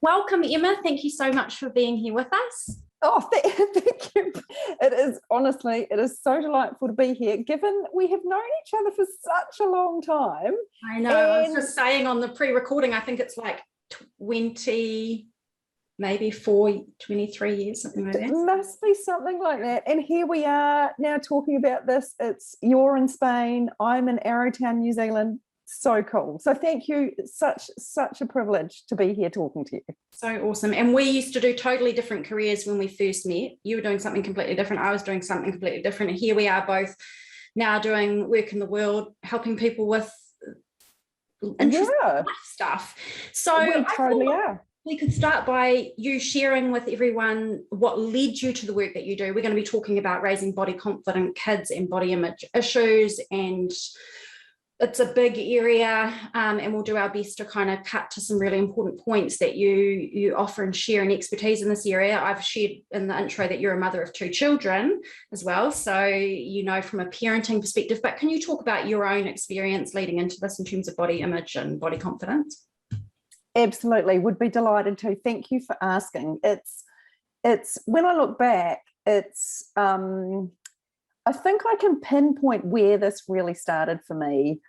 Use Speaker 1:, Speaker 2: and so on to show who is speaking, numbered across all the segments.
Speaker 1: Welcome, Emma. Thank you so much for being here with us.
Speaker 2: Oh, thank you. It is so delightful to be here, given we have known each other for such a long time.
Speaker 1: I know. I was just saying on the pre-recording, I think it's like 20, maybe 23 years, something like that.
Speaker 2: It must be something like that. And here we are now talking about this. You're in Spain, I'm in Arrowtown, New Zealand. So cool. So thank you. Such a privilege to be here talking to you.
Speaker 1: So awesome. And we used to do totally different careers when we first met. You were doing something completely different. I was doing something completely different. And here we are both now doing work in the world, helping people with interesting life stuff. So
Speaker 2: we totally are.
Speaker 1: We could start by you sharing with everyone what led you to the work that you do. We're going to be talking about raising body confident kids and body image issues, and it's a big area, and we'll do our best to kind of cut to some really important points that you offer and share and expertise in this area. I've shared in the intro that you're a mother of 2 children as well, so you know from a parenting perspective, but can you talk about your own experience leading into this in terms of body image and body confidence?
Speaker 2: Absolutely, would be delighted to. Thank you for asking. It's when I look back, I think I can pinpoint where this really started for me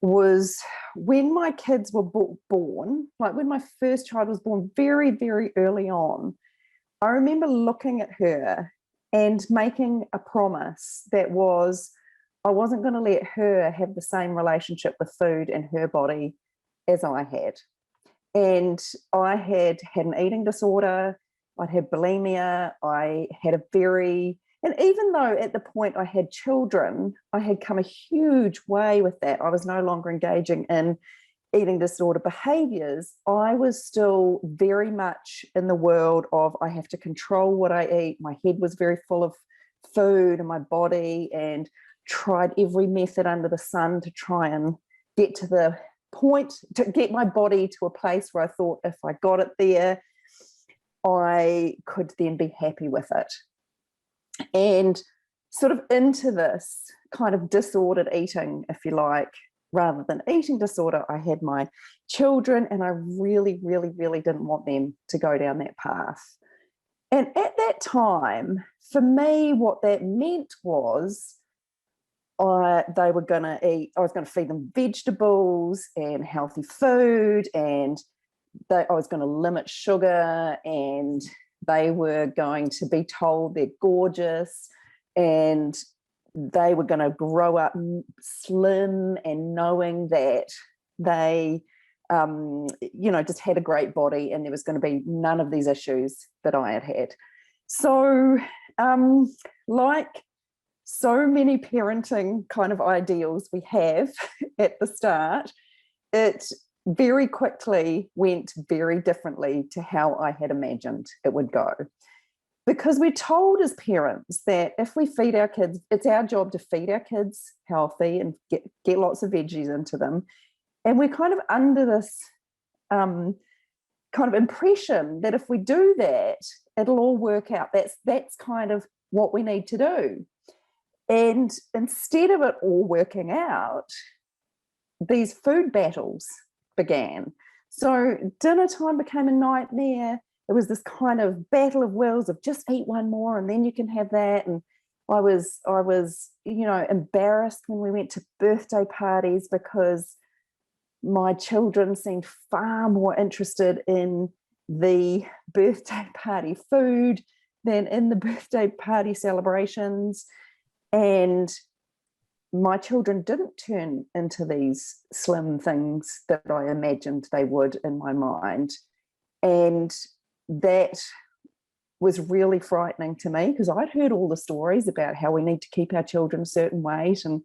Speaker 2: was when my kids were born, like when my first child was born very, very early on. I remember looking at her and making a promise that was I wasn't going to let her have the same relationship with food and her body as I had. And I had an eating disorder, I'd had bulimia, I had and even though at the point I had children, I had come a huge way with that. I was no longer engaging in eating disorder behaviors. I was still very much in the world of I have to control what I eat. My head was very full of food and my body, and tried every method under the sun to try and get to the point, to get my body to a place where I thought if I got it there, I could then be happy with it. And sort of into this kind of disordered eating, if you like, rather than eating disorder, I had my children, and I really, really, really didn't want them to go down that path. And at that time, for me, what that meant was they were going to eat, I was going to feed them vegetables and healthy food, and I was going to limit sugar, and they were going to be told they're gorgeous, and they were going to grow up slim and knowing that they, just had a great body, and there was going to be none of these issues that I had had. So, like so many parenting kind of ideals we have at the start, it very quickly went very differently to how I had imagined it would go. Because we're told as parents that if we feed our kids, it's our job to feed our kids healthy and get lots of veggies into them. And we're kind of under this kind of impression that if we do that, it'll all work out. That's kind of what we need to do. And instead of it all working out, these food battles began. So dinner time became a nightmare. It was this kind of battle of wills of just eat one more and then you can have that. And I was embarrassed when we went to birthday parties because my children seemed far more interested in the birthday party food than in the birthday party celebrations. And my children didn't turn into these slim things that I imagined they would in my mind. And that was really frightening to me because I'd heard all the stories about how we need to keep our children a certain weight, and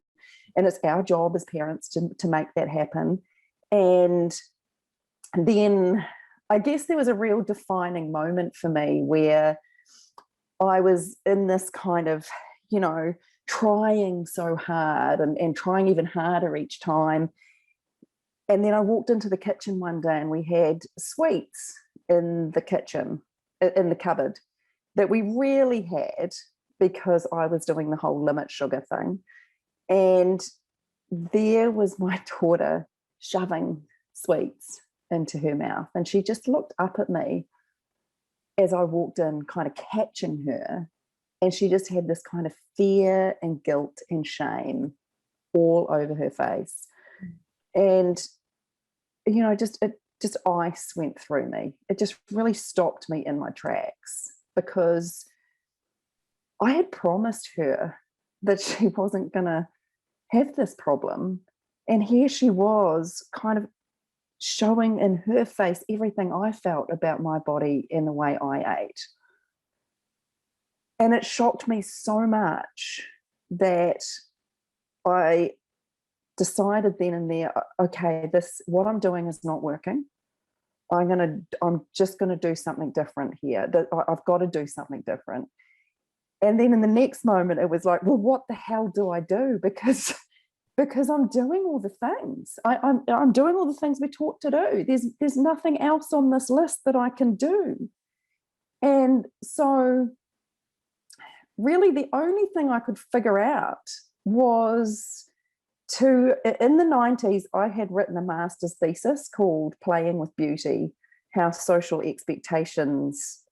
Speaker 2: it's our job as parents to make that happen. And then I guess there was a real defining moment for me where I was in this kind of, trying so hard and trying even harder each time. And then I walked into the kitchen one day and we had sweets in the kitchen, in the cupboard, that we really had because I was doing the whole limit sugar thing. And there was my daughter shoving sweets into her mouth. And she just looked up at me as I walked in, kind of catching her. And she just had this kind of fear and guilt and shame all over her face. And, you know, just ice went through me. It just really stopped me in my tracks, because I had promised her that she wasn't going to have this problem. And here she was, kind of showing in her face everything I felt about my body and the way I ate. And it shocked me so much that I decided then and there, okay, what I'm doing is not working. I'm just going to do something different here. I've got to do something different. And then in the next moment, it was like, well, what the hell do I do? Because I'm doing all the things. I'm doing all the things we're taught to do. There's nothing else on this list that I can do. And so really the only thing I could figure out was in the 90s, I had written a master's thesis called Playing with Beauty, How Social Expectations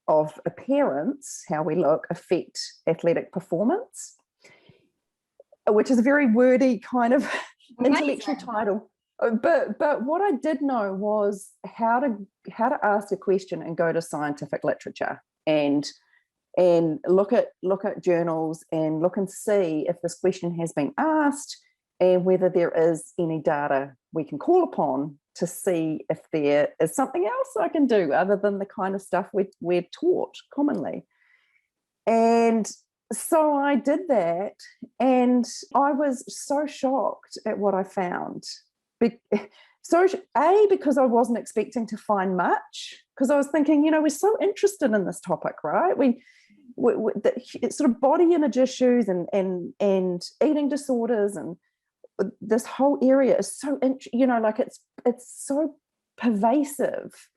Speaker 2: of Appearance, How We Look, Affect Athletic Performance, which is a very wordy kind of intellectual title. But what I did know was how to ask a question and go to scientific literature and look at journals and look and see if this question has been asked and whether there is any data we can call upon to see if there is something else I can do other than the kind of stuff we're taught commonly. And so I did that, and I was so shocked at what I found. So, because I wasn't expecting to find much, because I was thinking, you know, we're so interested in this topic, right? It's sort of body image issues and eating disorders, and this whole area is so, you know, like it's so pervasive.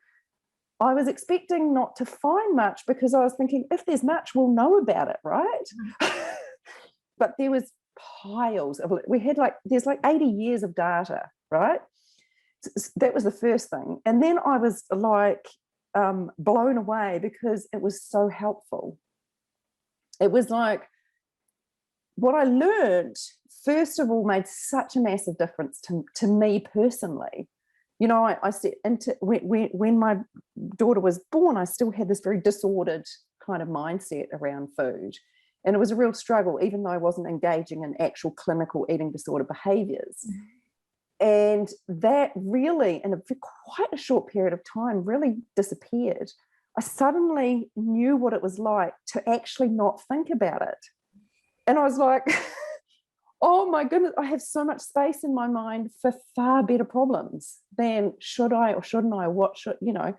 Speaker 2: I was expecting not to find much, because I was thinking, if there's much, we'll know about it, right? But there was piles of, there's 80 years of data, right? That was the first thing. And then I was blown away, because it was so helpful. It was like, what I learned, first of all, made such a massive difference to me personally. You know, I said, when my daughter was born, I still had this very disordered kind of mindset around food. And it was a real struggle, even though I wasn't engaging in actual clinical eating disorder behaviors. Mm-hmm. And that really, in quite a short period of time, really disappeared. I suddenly knew what it was like to actually not think about it. And I was like, oh my goodness, I have so much space in my mind for far better problems than should I or shouldn't I, or what should, you know.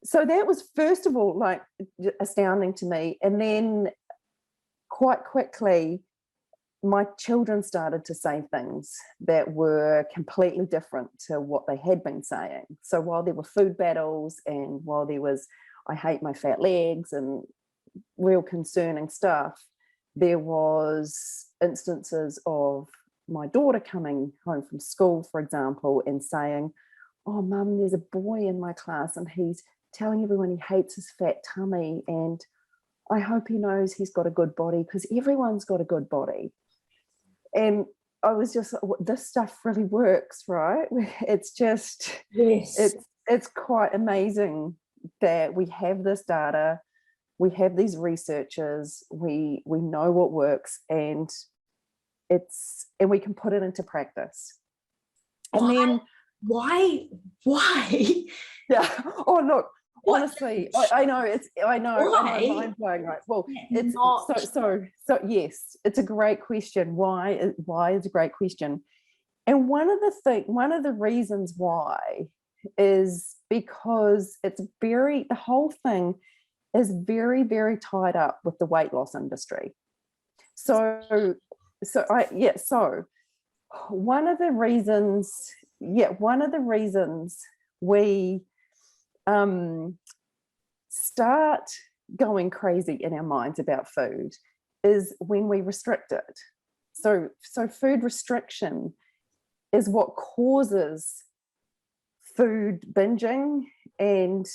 Speaker 2: So that was, first of all, like astounding to me. And then quite quickly, my children started to say things that were completely different to what they had been saying. So while there were food battles, and while there was, I hate my fat legs, and real concerning stuff, there was instances of my daughter coming home from school, for example, and saying, oh, Mum, there's a boy in my class and he's telling everyone he hates his fat tummy, and I hope he knows he's got a good body, because everyone's got a good body. And I was just, this stuff really works, right? It's just, yes, it's quite amazing that we have this data. We have these researchers, we know what works, and we can put it into practice. And then
Speaker 1: why?
Speaker 2: Yeah. Oh, look, honestly, I know I'm mind blowing, right? Well, it's not. So yes, it's a great question. Why is a great question. And one of the reasons why is because the whole thing is very, very tied up with the weight loss industry. So one of the reasons we start going crazy in our minds about food is when we restrict it. So food restriction is what causes food binging and,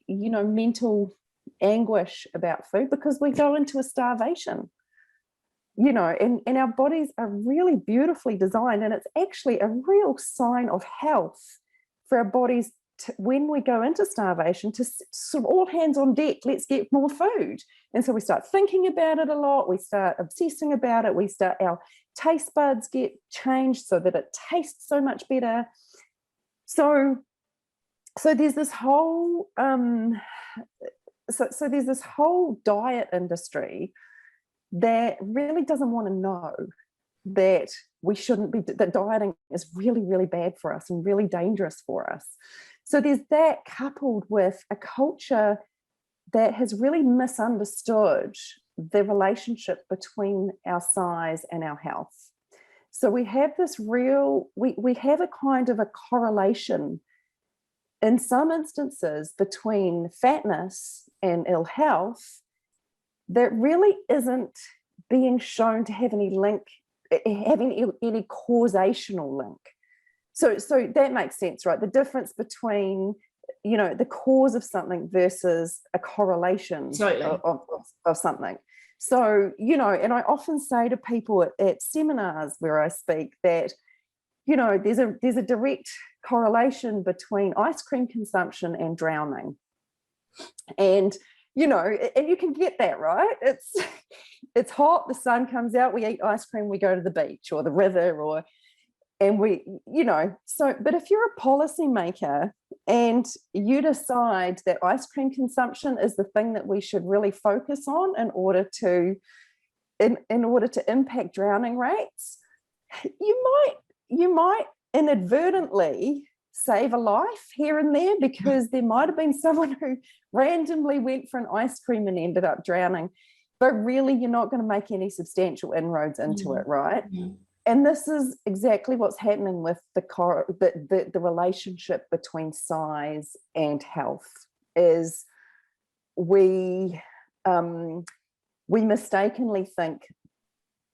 Speaker 2: mental anguish about food, because we go into a starvation, and our bodies are really beautifully designed, and it's actually a real sign of health for our bodies when we go into starvation to sort of all hands on deck, let's get more food. And so we start thinking about it a lot, we start obsessing about it, our taste buds get changed so that it tastes so much better. So there's this whole so there's this whole diet industry that really doesn't want to know that we shouldn't be, that dieting is really, really bad for us and really dangerous for us. So there's that, coupled with a culture that has really misunderstood the relationship between our size and our health. So we have this we have a kind of a correlation in some instances between fatness and ill health that really isn't being shown to have any link, having any causational link. So that makes sense, right? The difference between, the cause of something versus a correlation of something. So, and I often say to people at seminars where I speak that, there's a direct correlation between ice cream consumption and drowning. And, and you can get that, right? It's hot, the sun comes out, we eat ice cream, we go to the beach or the river, but if you're a policymaker and you decide that ice cream consumption is the thing that we should really focus on in order to impact drowning rates, you might inadvertently save a life here and there, because there might have been someone who randomly went for an ice cream and ended up drowning, but really you're not going to make any substantial inroads into it, right? And this is exactly what's happening with the relationship between size and health. Is we mistakenly think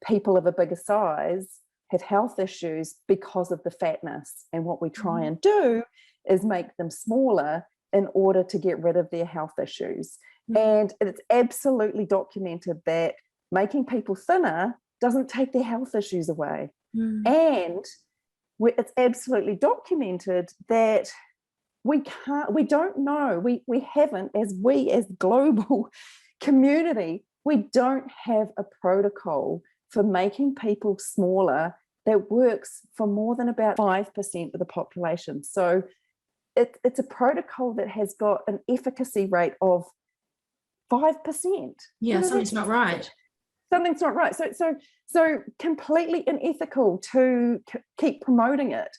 Speaker 2: people of a bigger size have health issues because of the fatness, and what we try and do is make them smaller in order to get rid of their health issues. And it's absolutely documented that making people thinner doesn't take their health issues away. And it's absolutely documented that we haven't, as global community, we don't have a protocol for making people smaller that works for more than about 5% of the population. So it's a protocol that has got an efficacy rate of 5%.
Speaker 1: Yeah, something's not right.
Speaker 2: Something's not right. So completely unethical to keep promoting it.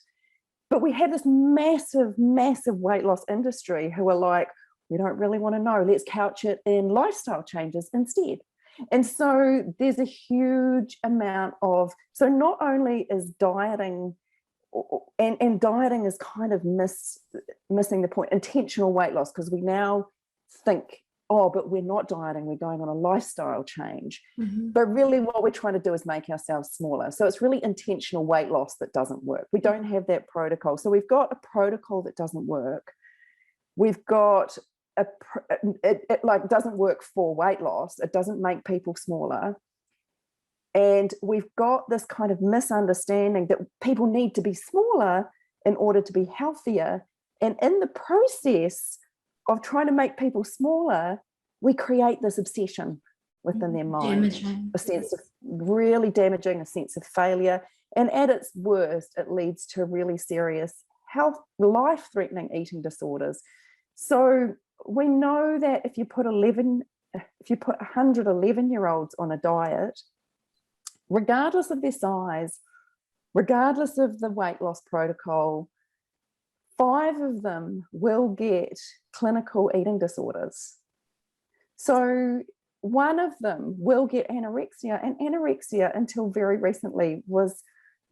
Speaker 2: But we have this massive, massive weight loss industry who are like, we don't really want to know. Let's couch it in lifestyle changes instead. And so there's a huge amount of, so not only is dieting, and dieting is kind of missing the point, intentional weight loss, because we now think, oh, but we're not dieting, we're going on a lifestyle change. But really what we're trying to do is make ourselves smaller. So it's really intentional weight loss that doesn't work. We don't have that protocol. So we've got a protocol that doesn't work. We've got it like doesn't work for weight loss. It doesn't make people smaller. And we've got this kind of misunderstanding that people need to be smaller in order to be healthier. And in the process of trying to make people smaller, we create this obsession within their mind, a sense of really damaging, a sense of failure. And at its worst, it leads to really serious health, life-threatening eating disorders. So we know that if you put 100 11-year-olds on a diet, regardless of their size, regardless of the weight loss protocol, 5 of them will get clinical eating disorders. So 1 of them will get anorexia, and anorexia until very recently was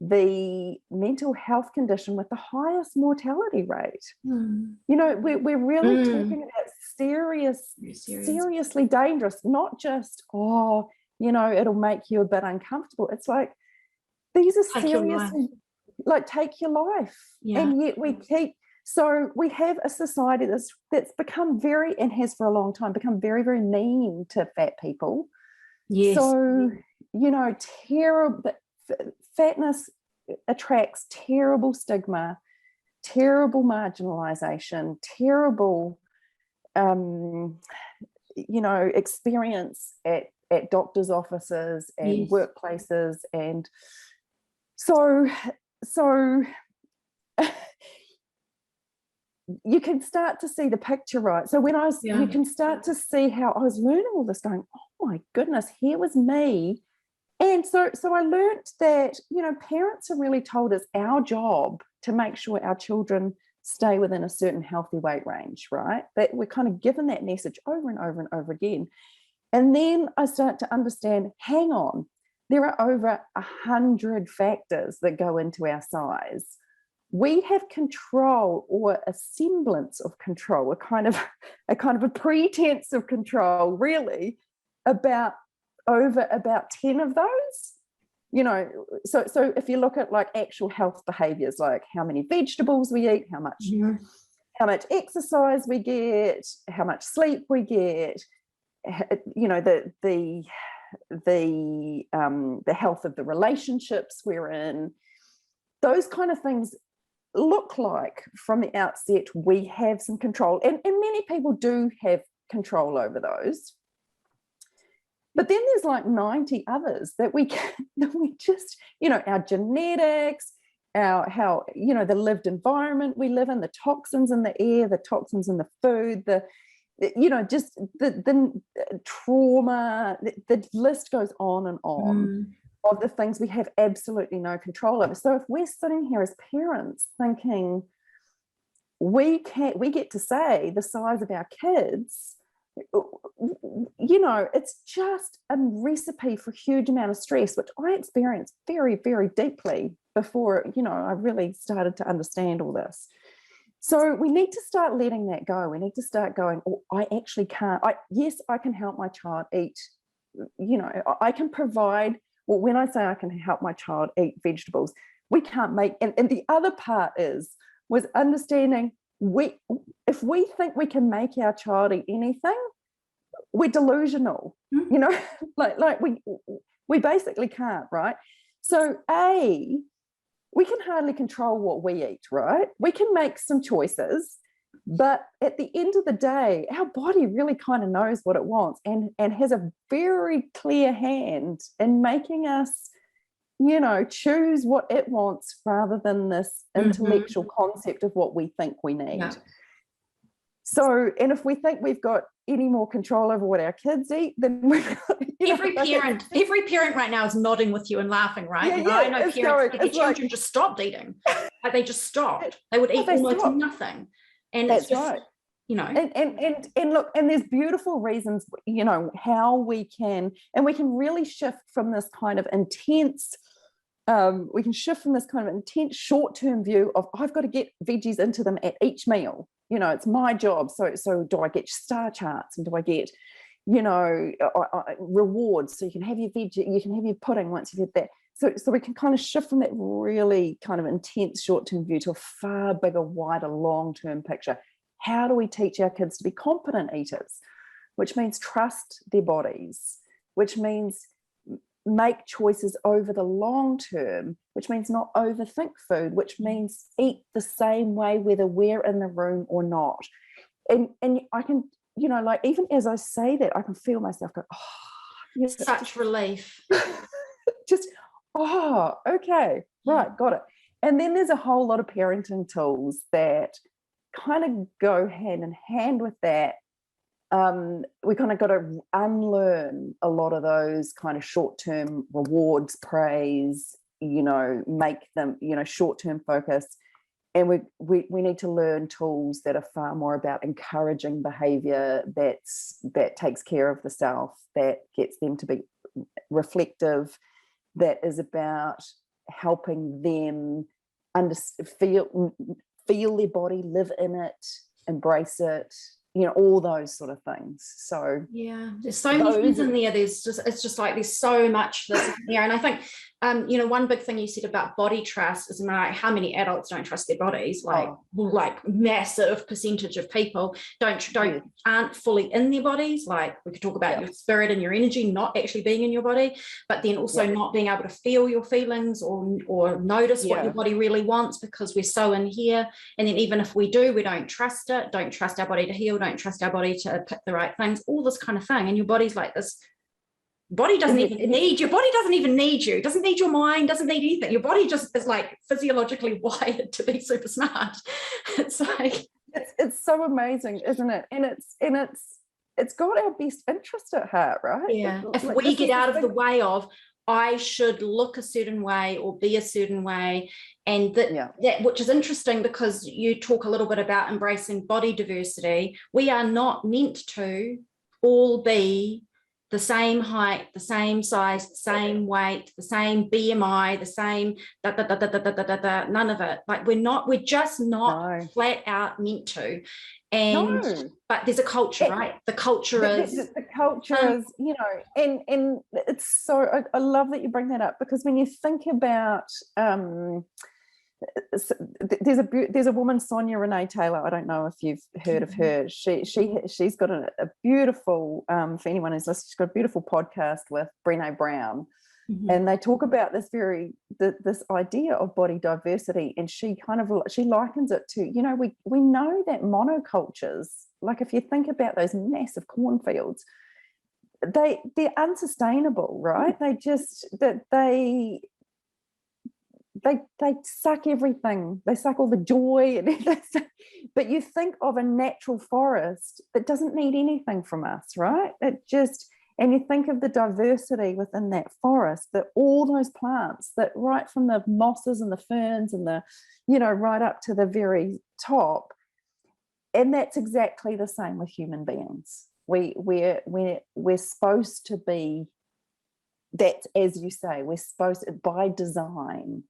Speaker 2: the mental health condition with the highest mortality rate. We're really talking about seriously dangerous, not just, it'll make you a bit uncomfortable. It's like, these are seriously, like, take your life. And yet we keep So we have a society that's become very, and has for a long time, become very, very mean to fat people.
Speaker 1: Yes.
Speaker 2: So, terrible, fatness attracts terrible stigma, terrible marginalization, terrible, experience at doctors' offices and
Speaker 1: Yes.
Speaker 2: workplaces. And so you can start to see the picture, right? So when you can start to see how I was learning all this, going, oh my goodness, here was me. And so I learned that, parents are really told it's our job to make sure our children stay within a certain healthy weight range, right? That we're kind of given that message over and over and over again. And then I start to understand, hang on, there are over 100 factors that go into our size. We have control, or a semblance of control, a kind of a pretense of control, really, about 10 of those. So if you look at like actual health behaviors, like how many vegetables we eat, how much exercise we get, how much sleep we get, the health of the relationships we're in, those kind of things look like from the outset we have some control, and many people do have control over those. But then there's like 90 others that we just, our genetics, the lived environment we live in, the toxins in the air, the toxins in the food, just the trauma, the list goes on and on of the things we have absolutely no control over. So if we're sitting here as parents thinking we get to say the size of our kids, it's just a recipe for a huge amount of stress, which I experienced very, very deeply before, I really started to understand all this. So we need to start letting that go. We need to start going, oh, I actually can't. Yes, I can help my child eat, I can provide, well, when I say I can help my child eat vegetables, we can't make, and the other part was understanding if we think we can make our child eat anything, we're delusional, like we basically can't, right? So we can hardly control what we eat, right? We can make some choices, but at the end of the day, our body really kind of knows what it wants and has a very clear hand in making us, choose what it wants rather than this intellectual concept of what we think we need. Yeah. So, and if we think we've got any more control over what our kids eat, then we've got,
Speaker 1: every parent right now is nodding with you and laughing, right? I know parents, their children just stopped eating. Like they just stopped. They would eat almost nothing. And
Speaker 2: that's right. And look, and there's beautiful reasons, how we can really shift from this kind of intense, short-term view of I've got to get veggies into them at each meal. It's my job. So do I get star charts, and do I get, rewards? So you can have your veggie, you can have your pudding once you've had that. So we can kind of shift from that really kind of intense short-term view to a far bigger, wider, long-term picture. How do we teach our kids to be competent eaters, which means trust their bodies, which means make choices over the long term, which means not overthink food, which means eat the same way whether we're in the room or not. And I can, like even as I say that, I can feel myself go, oh,
Speaker 1: such relief.
Speaker 2: Just, okay, right, got it. And then there's a whole lot of parenting tools that kind of go hand in hand with that. We kind of got to unlearn a lot of those kind of short-term rewards, praise, make them, short-term focus. And we need to learn tools that are far more about encouraging behavior that takes care of the self, that gets them to be reflective, that is about helping them feel their body, live in it, embrace it, all those sort of things. So
Speaker 1: yeah, there's so many things in there. It's just like there's so much that's in there. And I think one big thing you said about body trust is like how many adults don't trust their bodies, like massive percentage of people aren't fully in their bodies. Like we could talk about your spirit and your energy not actually being in your body, but then also not being able to feel your feelings or notice what your body really wants, because we're so in here. And then even if we do, we don't trust it, don't trust our body to heal, don't trust our body to pick the right things, all this kind of thing. And your body's like this. Body doesn't even need your body, doesn't even need you, doesn't need your mind, doesn't need anything. Your body just is like physiologically wired to be super smart. It's like
Speaker 2: it's so amazing, isn't it? And it's got our best interest at heart, right?
Speaker 1: Yeah. If we get out of the way of I should look a certain way or be a certain way, and that which is interesting because you talk a little bit about embracing body diversity. We are not meant to all be the same height, the same size, the same weight, the same BMI, the same none of it. Like we're just not flat out meant to. And but there's a culture, right? The culture is
Speaker 2: the culture is, and it's so I love that you bring that up, because when you think about there's a woman, Sonia Renee Taylor. I don't know if you've heard of her. She's got a beautiful for anyone who's listening, she's got a beautiful podcast with Brené Brown, and they talk about this this idea of body diversity, and she likens it to, we know that monocultures, like if you think about those massive cornfields, they're unsustainable, right? They suck everything. They suck all the joy. But you think of a natural forest that doesn't need anything from us, right? And you think of the diversity within that forest, that all those plants, that right from the mosses and the ferns and right up to the very top. And that's exactly the same with human beings. We're supposed to be, that's, as you say, we're supposed to, by design,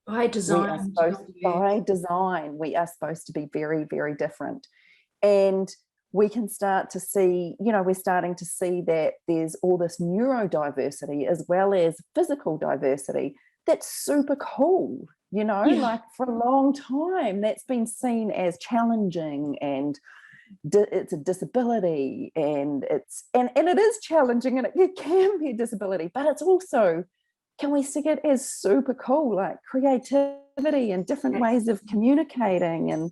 Speaker 2: we are supposed to be very, very different. And we can start to see, we're starting to see that there's all this neurodiversity as well as physical diversity. That's super cool, like for a long time that's been seen as challenging, and it's a disability, and it is challenging, and it can be a disability, but it's also, can we see it as super cool, like creativity and different ways of communicating, and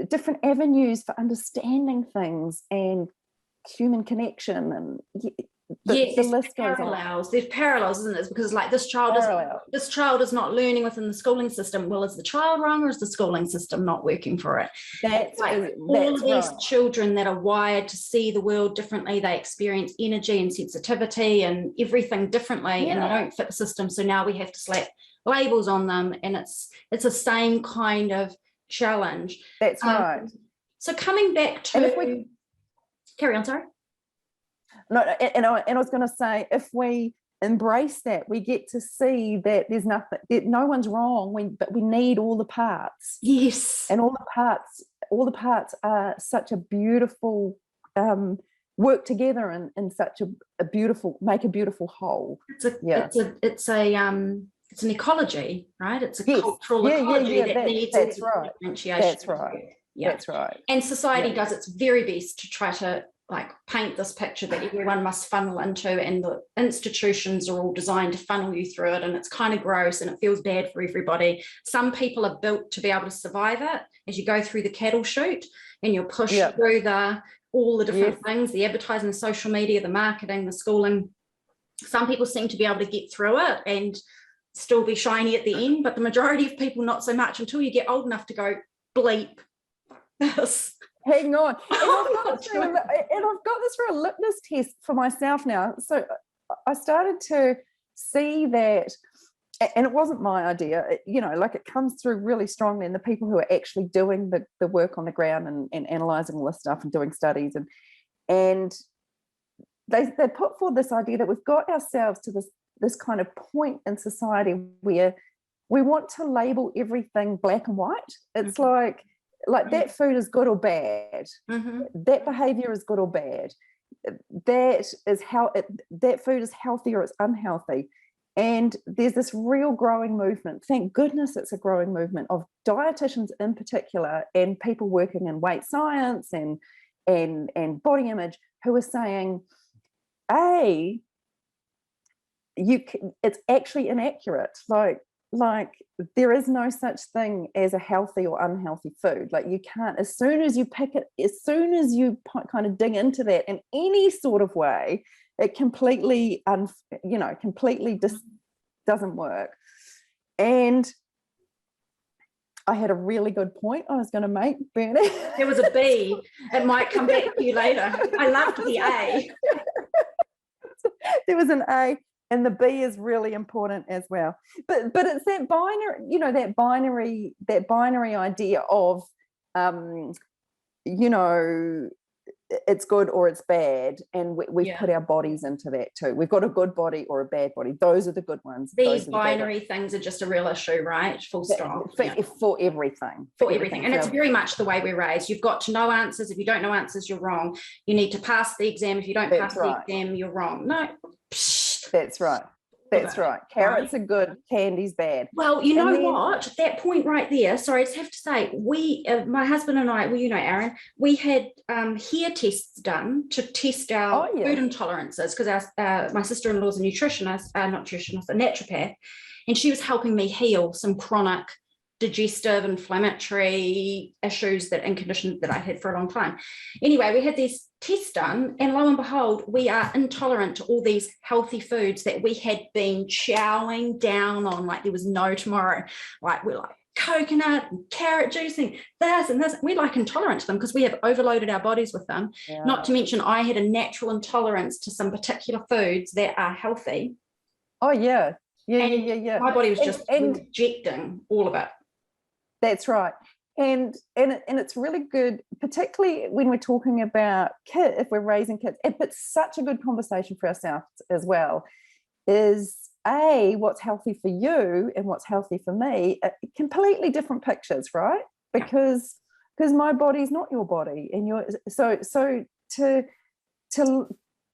Speaker 2: different avenues for understanding things and human connection, and the list goes on.
Speaker 1: There's parallels, isn't it? Because like this child is not learning within the schooling system. Well, is the child wrong, or is the schooling system not working for it? All of these children that are wired to see the world differently, they experience energy and sensitivity and everything differently, and they don't fit the system. So now we have to slap labels on them, and it's the same kind of challenge.
Speaker 2: That's right.
Speaker 1: So coming back to carry on, sorry.
Speaker 2: No, and I was going to say, if we embrace that, we get to see that there's nothing, no one's wrong, but we need all the parts.
Speaker 1: Yes.
Speaker 2: And all the parts are such a beautiful work together in such a beautiful, make a beautiful whole.
Speaker 1: It's an ecology, right? It's a cultural ecology that needs differentiation.
Speaker 2: That's right.
Speaker 1: Yeah.
Speaker 2: That's right.
Speaker 1: And society does its very best to try to paint this picture that everyone must funnel into, and the institutions are all designed to funnel you through it, and it's kind of gross and it feels bad for everybody. Some people are built to be able to survive it as you go through the cattle chute, and you're pushed through all the different things, the advertising, the social media, the marketing, the schooling. Some people seem to be able to get through it and still be shiny at the end, but the majority of people not so much, until you get old enough to go bleep this.
Speaker 2: Hang on. And I've got this for a litmus test for myself now. So I started to see that, and it wasn't my idea, it comes through really strongly in the people who are actually doing the work on the ground and analysing all this stuff and doing studies. And they put forward this idea that we've got ourselves to this kind of point in society where we want to label everything black and white. It's like, like that food is good or bad. That behavior is good or bad. That is how that food is healthy or it's unhealthy. And there's this real growing movement. Thank goodness it's a growing movement of dietitians in particular and people working in weight science and body image who are saying, it's actually inaccurate. Like there is no such thing as a healthy or unhealthy food. Like you can't, as soon as you pick it, as soon as you kind of dig into that in any sort of way, it completely, doesn't work. And I had a really good point I was going to make, Bernie.
Speaker 1: There was a B. It might come back to you later. I loved the A.
Speaker 2: There was an A. And the B is really important as well. But it's that binary, that binary idea of, it's good or it's bad. And we've put our bodies into that too. We've got a good body or a bad body. Those are the good ones.
Speaker 1: These binary things are just a real issue, right? Full stop.
Speaker 2: For everything.
Speaker 1: For everything. And it's very much the way we're raised. You've got to know answers. If you don't know answers, you're wrong. You need to pass the exam. If you don't pass the exam, you're wrong. No.
Speaker 2: That's right. That's right. Carrots are good, candy's bad.
Speaker 1: Well, you know what? That point right there, sorry, I just have to say, we, my husband and I, well, you know, Aaron, we had hair tests done to test our food intolerances because my sister-in-law's a nutritionist, a naturopath, and she was helping me heal some chronic digestive, inflammatory issues and conditions that I had for a long time. Anyway, we had these tests done, and lo and behold, we are intolerant to all these healthy foods that we had been chowing down on like there was no tomorrow. Like we're like coconut and carrot juicing, this and this. We're like intolerant to them because we have overloaded our bodies with them. Yeah. Not to mention I had a natural intolerance to some particular foods that are healthy.
Speaker 2: Oh, yeah. Yeah.
Speaker 1: My body was just rejecting all of it.
Speaker 2: That's right. And it's really good, particularly when we're talking about kids, if we're raising kids, but such a good conversation for ourselves as well, is what's healthy for you and what's healthy for me, completely different pictures, right? Because my body's not your body, and so to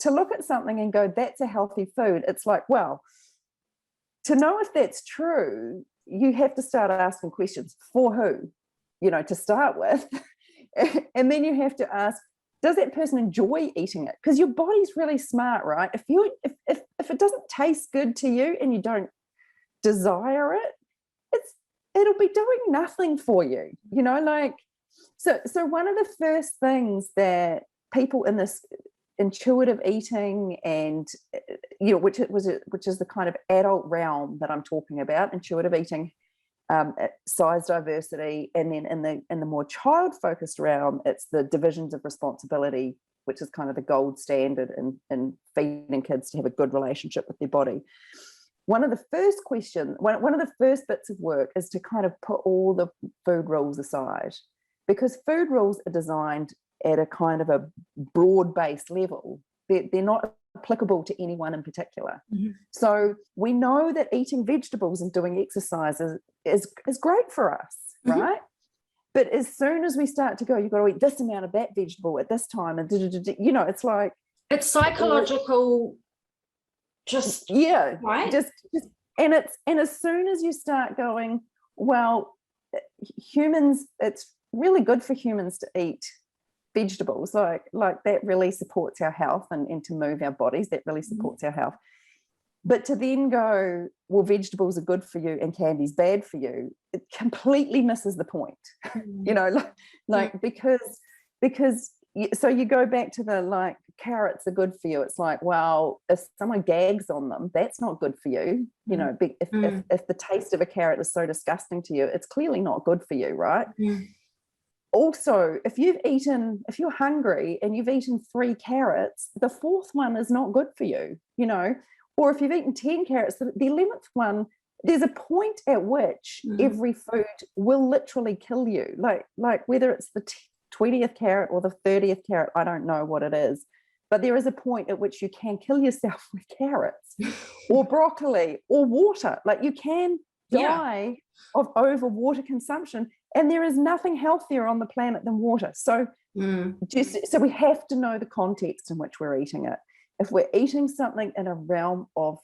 Speaker 2: look at something and go, that's a healthy food, it's like, well, to know if that's true, you have to start asking questions. For who? To start with. And then you have to ask, does that person enjoy eating it? Because your body's really smart, right? If it doesn't taste good to you and you don't desire it, it'll be doing nothing for you. So one of the first things that people in this intuitive eating and which is the kind of adult realm that I'm talking about, intuitive eating, size diversity, and then in the more child focused realm, it's the divisions of responsibility, which is kind of the gold standard in feeding kids to have a good relationship with their body. One of the first bits of work is to kind of put all the food rules aside, because food rules are designed at a kind of a broad-based level. They're not applicable to anyone in particular. Mm-hmm. So we know that eating vegetables and doing exercise is great for us, mm-hmm. right? But as soon as we start to go, you've got to eat this amount of that vegetable at this time, and it's like,
Speaker 1: it's psychological. Right?
Speaker 2: And as soon as you start going, well, humans, it's really good for humans to eat vegetables, like that really supports our health, and to move our bodies, that really supports our health. But to then go, well, vegetables are good for you and candy's bad for you, it completely misses the point. Because so you go back to the carrots are good for you. It's like, well, if someone gags on them, that's not good for you. If the taste of a carrot is so disgusting to you, it's clearly not good for you, right? Also, if you're hungry and you've eaten 3 carrots, the 4th one is not good for you, or if you've eaten 10 carrots, the 11th one, there's a point at which every food will literally kill you. Like whether it's the 20th carrot or the 30th carrot, I don't know what it is, but there is a point at which you can kill yourself with carrots or broccoli or water. Like you can die of over water consumption, and there is nothing healthier on the planet than water. So so we have to know the context in which we're eating it. If we're eating something in a realm of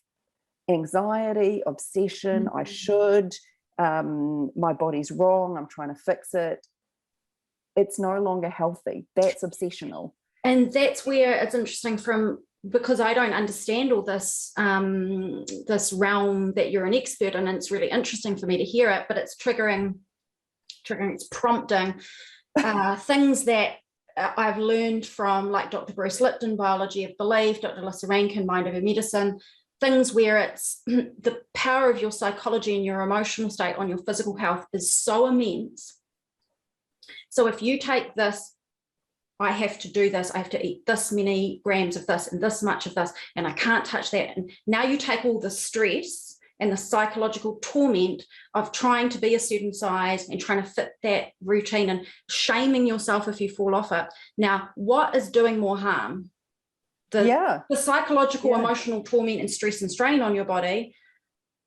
Speaker 2: anxiety, obsession, I should, my body's wrong, I'm trying to fix it, it's no longer healthy. That's obsessional.
Speaker 1: And that's where it's interesting because I don't understand all this, this realm that you're an expert in, and it's really interesting for me to hear it, but it's triggering, it's prompting things that I've learned from, like Dr. Bruce Lipton, Biology of Belief, Dr. Lissa Rankin, Mind Over Medicine, things where it's the power of your psychology and your emotional state on your physical health is so immense. So if you take this, I have to do this, I have to eat this many grams of this and this much of this, and I can't touch that. And now you take all the stress and the psychological torment of trying to be a certain size and trying to fit that routine and shaming yourself if you fall off it. Now, what is doing more harm? The psychological, emotional torment and stress and strain on your body,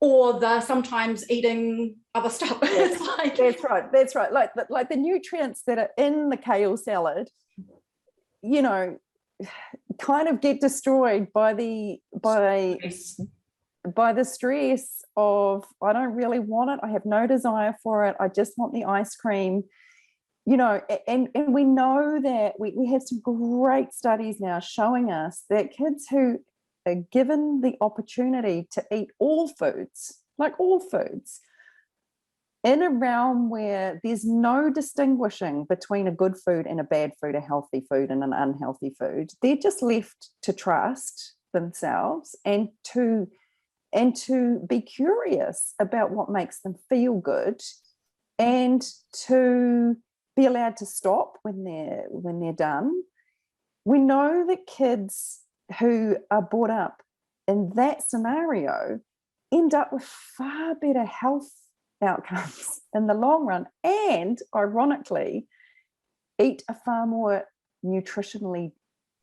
Speaker 1: or the sometimes eating other stuff.
Speaker 2: It's like, that's right. Like the nutrients that are in the kale salad, you know, kind of get destroyed by the stress of, I don't really want it, I have no desire for it, I just want the ice cream, you know. And we know that we have some great studies now showing us that kids who are given the opportunity to eat all foods, like all foods, in a realm where there's no distinguishing between a good food and a bad food, a healthy food and an unhealthy food, they're just left to trust themselves and to be curious about what makes them feel good, and to be allowed to stop when they're done. We know that kids who are brought up in that scenario end up with far better health outcomes in the long run, and ironically eat a far more nutritionally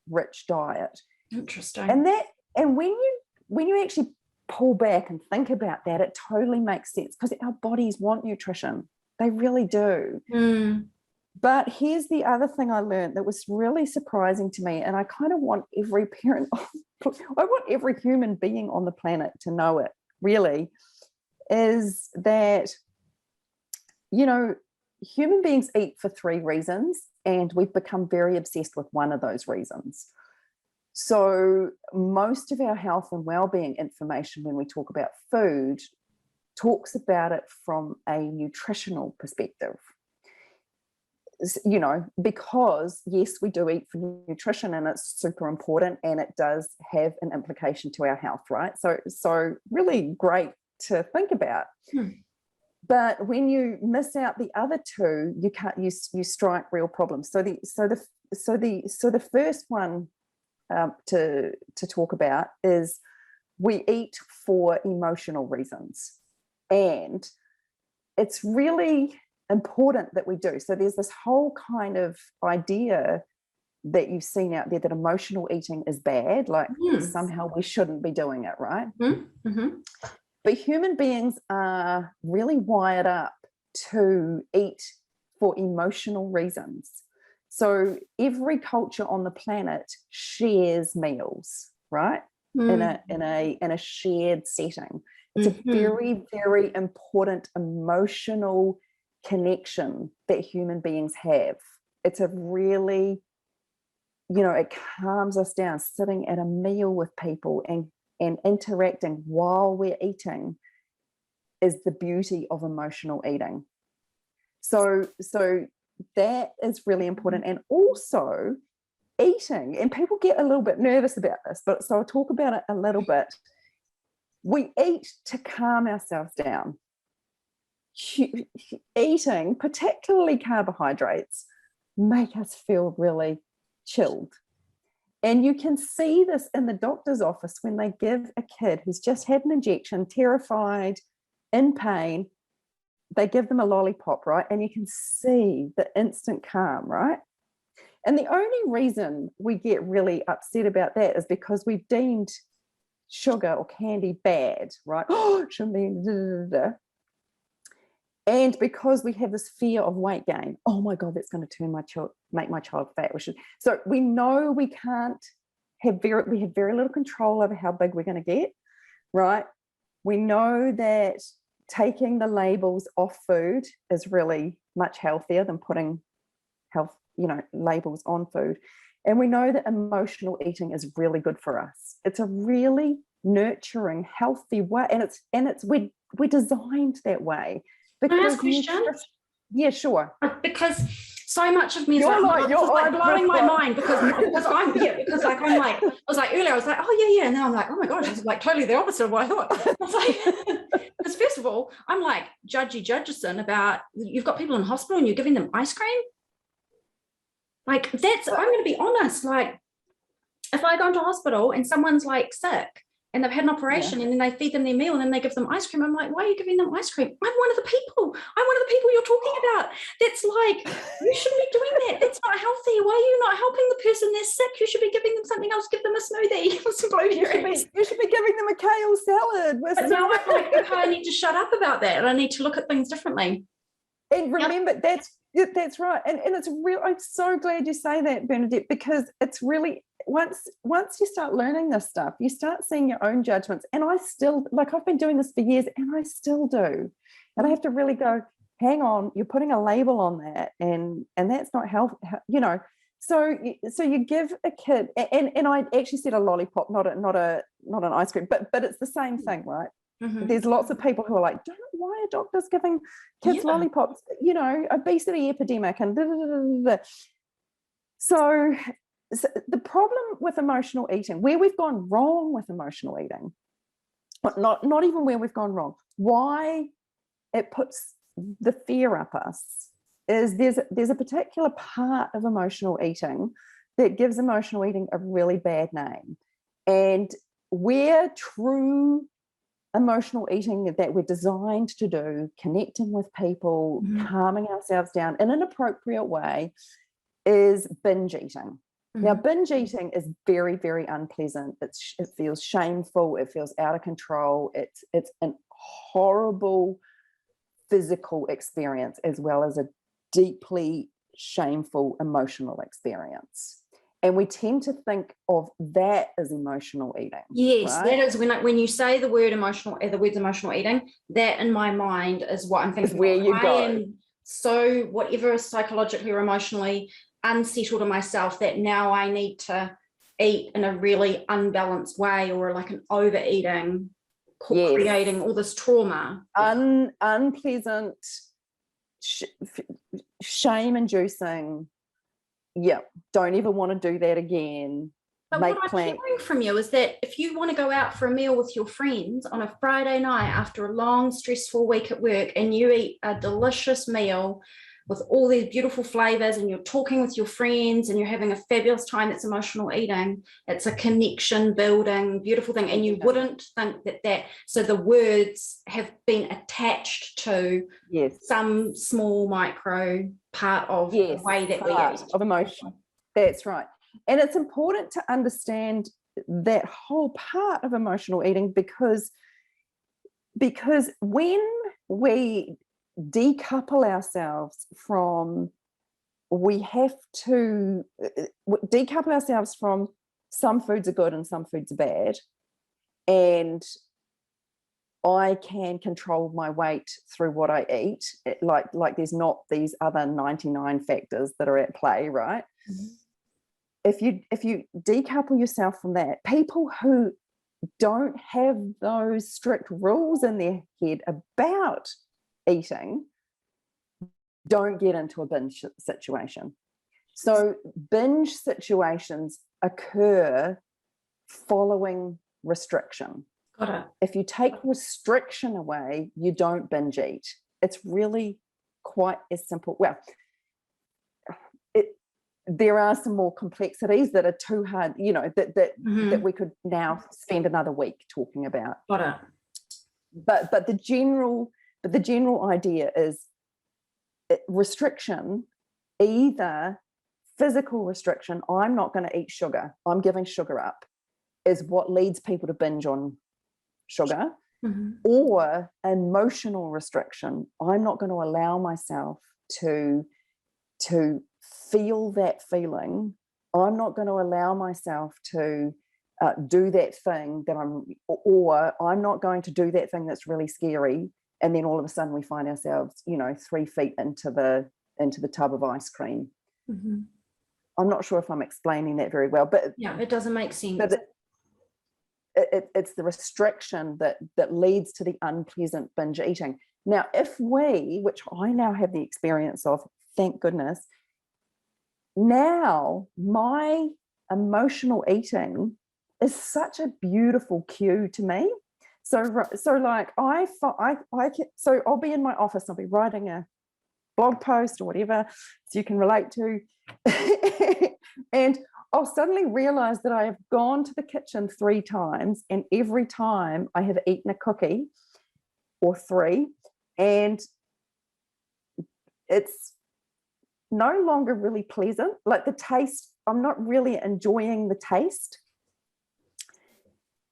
Speaker 2: rich diet.
Speaker 1: Interesting.
Speaker 2: And when you actually pull back and think about that, it totally makes sense, because our bodies want nutrition. They really do. But here's the other thing I learned that was really surprising to me, and I kind of want every parent, I want every human being on the planet to know it, really, is that, you know, human beings eat for 3 reasons, and we've become very obsessed with one of those reasons. So most of our health and well-being information when we talk about food talks about it from a nutritional perspective. You know, because yes, we do eat for nutrition, and it's super important, and it does have an implication to our health, right? So really great to think about. But when you miss out the other 2, you strike real problems. So the first one to talk about is we eat for emotional reasons, and it's really important that we do. So there's this whole kind of idea that you've seen out there that emotional eating is bad, like somehow we shouldn't be doing it, right? But human beings are really wired up to eat for emotional reasons. So every culture on the planet shares meals, right? In a shared setting. It's a very, very important emotional connection that human beings have. It's a really, you know, it calms us down. Sitting at a meal with people and interacting while we're eating is the beauty of emotional eating. So that is really important. And also eating, and people get a little bit nervous about this, but so I'll talk about it a little bit. We eat to calm ourselves down. Eating, particularly carbohydrates, make us feel really chilled. And you can see this in the doctor's office when they give a kid who's just had an injection, terrified, in pain, they give them a lollipop, right? And you can see the instant calm, right? And the only reason we get really upset about that is because we've deemed sugar or candy bad, right? Oh, shouldn't be. And because we have this fear of weight gain, oh my God, that's going to make my child fat. So we know we can't we have very little control over how big we're going to get, right? We know that taking the labels off food is really much healthier than putting labels on food. And we know that emotional eating is really good for us. It's a really nurturing, healthy way. And we're designed that way.
Speaker 1: Can I ask a question?
Speaker 2: Yeah, sure.
Speaker 1: Because so much of me is
Speaker 2: blowing
Speaker 1: my mind because I was like earlier, I was like, oh yeah. And then I'm like, oh my gosh, it's like totally the opposite of what I thought. It's like, because first of all, I'm like judgeson about, you've got people in hospital and you're giving them ice cream. Like I'm going to be honest, like if I go into hospital and someone's like sick and they've had an operation and then they feed them their meal and then they give them ice cream, I'm like, why are you giving them ice cream? I'm one of the people you're talking about. That's like, you shouldn't be doing that. That's not healthy. Why are you not helping the person? They're sick. You should be giving them something else. Give them a smoothie or some blueberries.
Speaker 2: You should be giving them a kale salad.
Speaker 1: But now I'm like, okay, I need to shut up about that and I need to look at things differently.
Speaker 2: And remember, that's right. And it's real. I'm so glad you say that, Bernadette, because it's really, once you start learning this stuff, you start seeing your own judgments. And I still, like, I've been doing this for years and I still do. And I have to really go, hang on, you're putting a label on that and that's not health, So you give a kid, and I actually said a lollipop, not an ice cream, but it's the same thing, right? Mm-hmm. There's lots of people who are like, why are doctors giving kids lollipops? Obesity epidemic and da, da, da, da, da. So the problem with emotional eating, where we've gone wrong with emotional eating, not even where we've gone wrong, why it puts the fear up us, is there's a particular part of emotional eating that gives emotional eating a really bad name. And where true emotional eating that we're designed to do, connecting with people, calming ourselves down in an appropriate way, is binge eating. Now, binge eating is very, very unpleasant. It feels shameful. It feels out of control. It's an horrible physical experience as well as a deeply shameful emotional experience. And we tend to think of that as emotional eating.
Speaker 1: Yes,
Speaker 2: right?
Speaker 1: That is when you say the words emotional eating, that in my mind is what I'm thinking.
Speaker 2: Where you go.
Speaker 1: I am so whatever psychologically or emotionally unsettled in myself that now I need to eat in a really unbalanced way, or like an overeating, creating all this trauma.
Speaker 2: Unpleasant, shame-inducing. Yeah, don't ever want to do that again.
Speaker 1: But what I'm hearing from you is that if you want to go out for a meal with your friends on a Friday night after a long, stressful week at work, and you eat a delicious meal with all these beautiful flavors, and you're talking with your friends and you're having a fabulous time, that's emotional eating. It's a connection building, beautiful thing. And you wouldn't think that so the words have been attached to some small micro part of the way that we eat.
Speaker 2: Of emotion. That's right. And it's important to understand that whole part of emotional eating because when we decouple ourselves from, some foods are good and some foods are bad, and I can control my weight through what I eat, like there's not these other 99 factors that are at play, right? If you decouple yourself from that, people who don't have those strict rules in their head about eating don't get into a binge situation. So binge situations occur following restriction.
Speaker 1: Got it.
Speaker 2: If you take restriction away, you don't binge eat. It's really quite as simple. Well, there are some more complexities that are too hard, that we could now spend another week talking about.
Speaker 1: Got it.
Speaker 2: But the general idea is restriction, either physical restriction, I'm not going to eat sugar, I'm giving sugar up, is what leads people to binge on sugar. or emotional restriction. I'm not going to allow myself to feel that feeling. I'm not going to allow myself to do that thing that or I'm not going to do that thing that's really scary. And then all of a sudden we find ourselves, 3 feet into the tub of ice cream. I'm not sure if I'm explaining that very well, but
Speaker 1: yeah, it doesn't make sense.
Speaker 2: But it's the restriction that leads to the unpleasant binge eating. Now, which I now have the experience of, thank goodness, now my emotional eating is such a beautiful cue to me. So like so I'll be in my office, I'll be writing a blog post or whatever, so you can relate to, and I'll suddenly realize that I have gone to the kitchen 3 times, and every time I have eaten a cookie or 3, and it's no longer really pleasant. Like the taste, I'm not really enjoying the taste.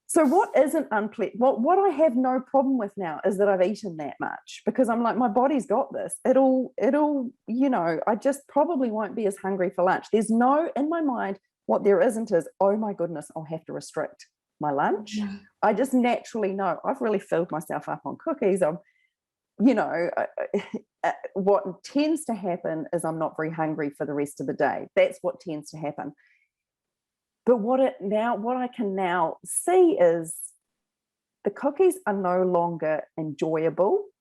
Speaker 2: So what isn't unpleasant? What I have no problem with now is that I've eaten that much, because I'm like, my body's got this. It'll, I just probably won't be as hungry for lunch. There's no, in my mind, what there isn't is, oh my goodness, I'll have to restrict my lunch. Yeah. I just naturally know I've really filled myself up on cookies. What tends to happen is I'm not very hungry for the rest of the day. That's what tends to happen. But what I can now see is the cookies are no longer enjoyable.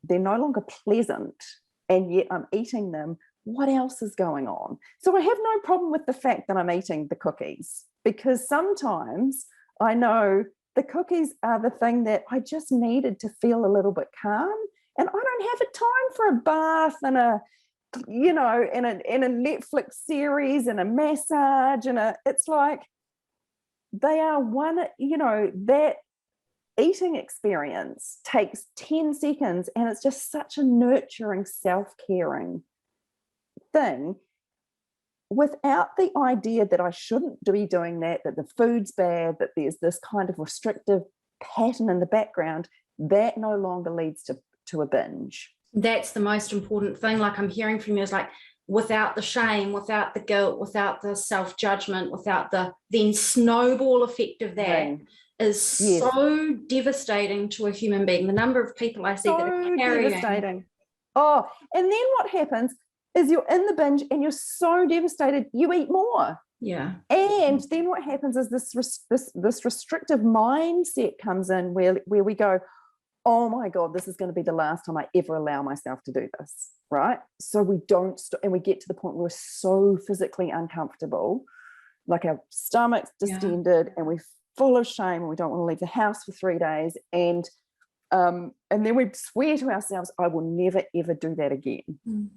Speaker 2: They're no longer pleasant, and yet I'm eating them. What else is going on? So I have no problem with the fact that I'm eating the cookies, because sometimes I know the cookies are the thing that I just needed to feel a little bit calm, and I don't have a time for a bath and a Netflix series and a massage it's like they are one, that eating experience takes 10 seconds, and it's just such a nurturing, self-caring thing, without the idea that I shouldn't be doing that the food's bad, that there's this kind of restrictive pattern in the background that no longer leads to a binge.
Speaker 1: That's the most important thing. Like I'm hearing from you is like, without the shame, without the guilt, without the self-judgment, without the then snowball effect of that is so devastating to a human being. The number of people I see that are carrying.
Speaker 2: Devastating. Oh, and then what happens is you're in the binge and you're so devastated, you eat more.
Speaker 1: Yeah.
Speaker 2: And then what happens is this restrictive mindset comes in where we go, oh my God, this is going to be the last time I ever allow myself to do this, right? So we don't stop, and we get to the point where we're so physically uncomfortable, like our stomach's distended and we're full of shame and we don't want to leave the house for 3 days. And then we swear to ourselves, I will never, ever do that again.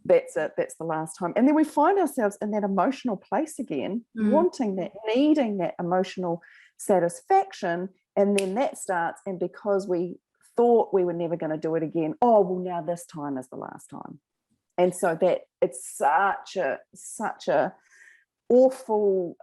Speaker 2: That's it. That's the last time. And then we find ourselves in that emotional place again, wanting that, needing that emotional satisfaction. And then that starts. And because we thought we were never going to do it again, oh, well, now this time is the last time. And so that it's such a awful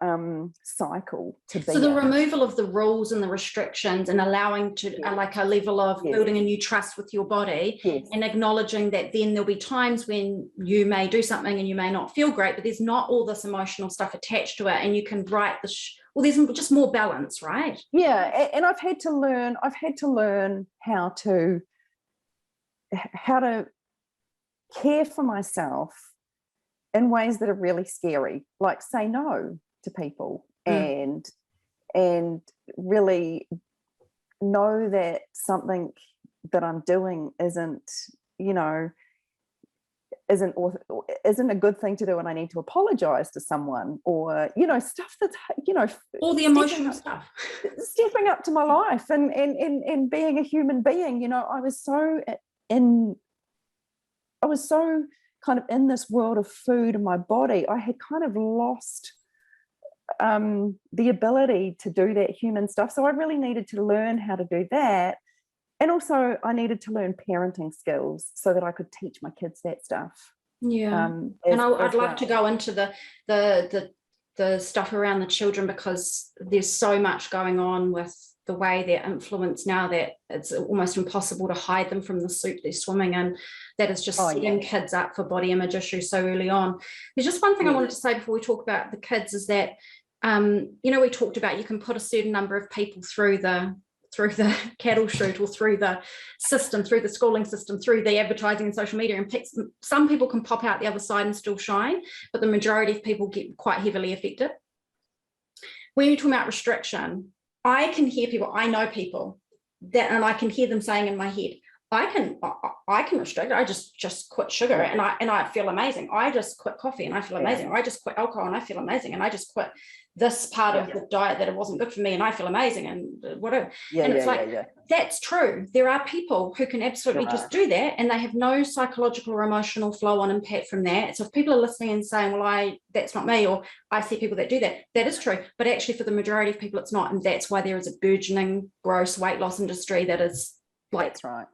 Speaker 2: cycle to be
Speaker 1: so the removal of the rules and the restrictions and allowing to like a level of building a new trust with your body and acknowledging that then there'll be times when you may do something and you may not feel great, but there's not all this emotional stuff attached to it, and you can write there's just more balance, right?
Speaker 2: And I've had to learn how to care for myself in ways that are really scary, like say no to people and really know that something that I'm doing isn't a good thing to do, and I need to apologize to someone, or stuff that's
Speaker 1: all the emotional stuff,
Speaker 2: stepping up to my life and being a human being. I was so kind of in this world of food and my body. I had kind of lost the ability to do that human stuff. So I really needed to learn how to do that. And also I needed to learn parenting skills so that I could teach my kids that stuff.
Speaker 1: Yeah. And I'd love to go into the stuff around the children, because there's so much going on with the way they're influenced now that it's almost impossible to hide them from the soup they're swimming in. That is just setting kids up for body image issues so early on. There's just one thing I wanted to say before we talk about the kids is that, we talked about you can put a certain number of people through the cattle chute or through the system, through the schooling system, through the advertising and social media, and some people can pop out the other side and still shine, but the majority of people get quite heavily affected. When you're talking about restriction, I can hear people, I know people that, and I can hear them saying in my head, I can restrict. I just quit sugar and I feel amazing. I just quit coffee and I feel amazing. Or I just quit alcohol and I feel amazing. And I just quit this part of the diet that it wasn't good for me and I feel amazing and whatever. That's true. There are people who can absolutely just do that and they have no psychological or emotional flow on impact from that. So if people are listening and saying, well, that's not me, or I see people that do that, that is true. But actually for the majority of people, it's not. And that's why there is a burgeoning gross weight loss industry that is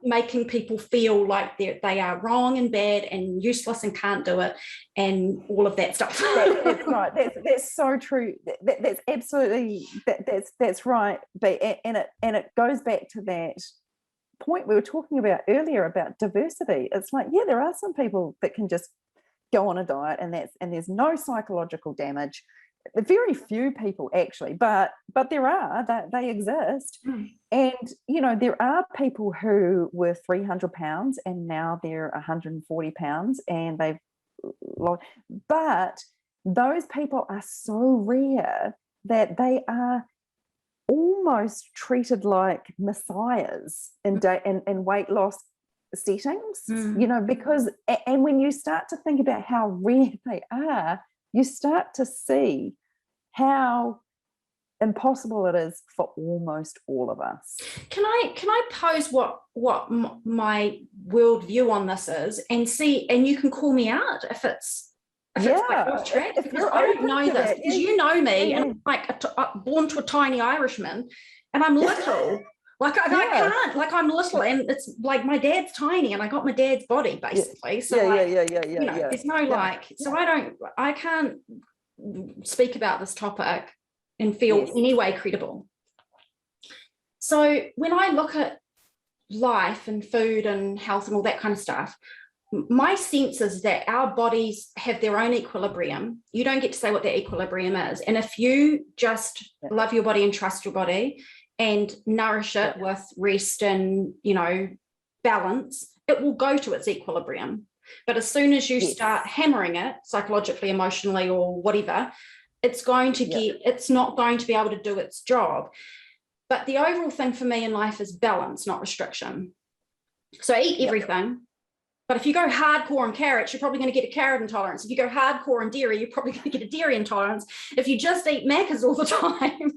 Speaker 1: making people feel like they are wrong and bad and useless and can't do it and all of that stuff.
Speaker 2: That's right. That's so true. That's absolutely that's right. But and it goes back to that point we were talking about earlier about diversity. It's like, there are some people that can just go on a diet and there's no psychological damage. Very few people actually, but there are, they exist. And there are people who were 300 pounds and now they're 140 pounds and they've lost, but those people are so rare that they are almost treated like messiahs in weight loss settings, because, and when you start to think about how rare they are, you start to see how impossible it is for almost all of us.
Speaker 1: Can I pose what my worldview on this is and see, and you can call me out if it's like off track, because I don't know this, because you know me, and I'm like born to a tiny Irishman, and I'm little. Like I can't, like I'm little, and it's like my dad's tiny, and I got my dad's body basically. So there's no so I can't speak about this topic and feel any way credible. So when I look at life and food and health and all that kind of stuff, my sense is that our bodies have their own equilibrium. You don't get to say what that equilibrium is, and if you just love your body and trust your body and nourish it with rest and, balance, it will go to its equilibrium. But as soon as you start hammering it psychologically, emotionally, or whatever, it's going to it's not going to be able to do its job. But the overall thing for me in life is balance, not restriction. So I eat everything. But if you go hardcore on carrots, you're probably going to get a carrot intolerance. If you go hardcore on dairy, you're probably going to get a dairy intolerance. If you just eat Maccas all the time,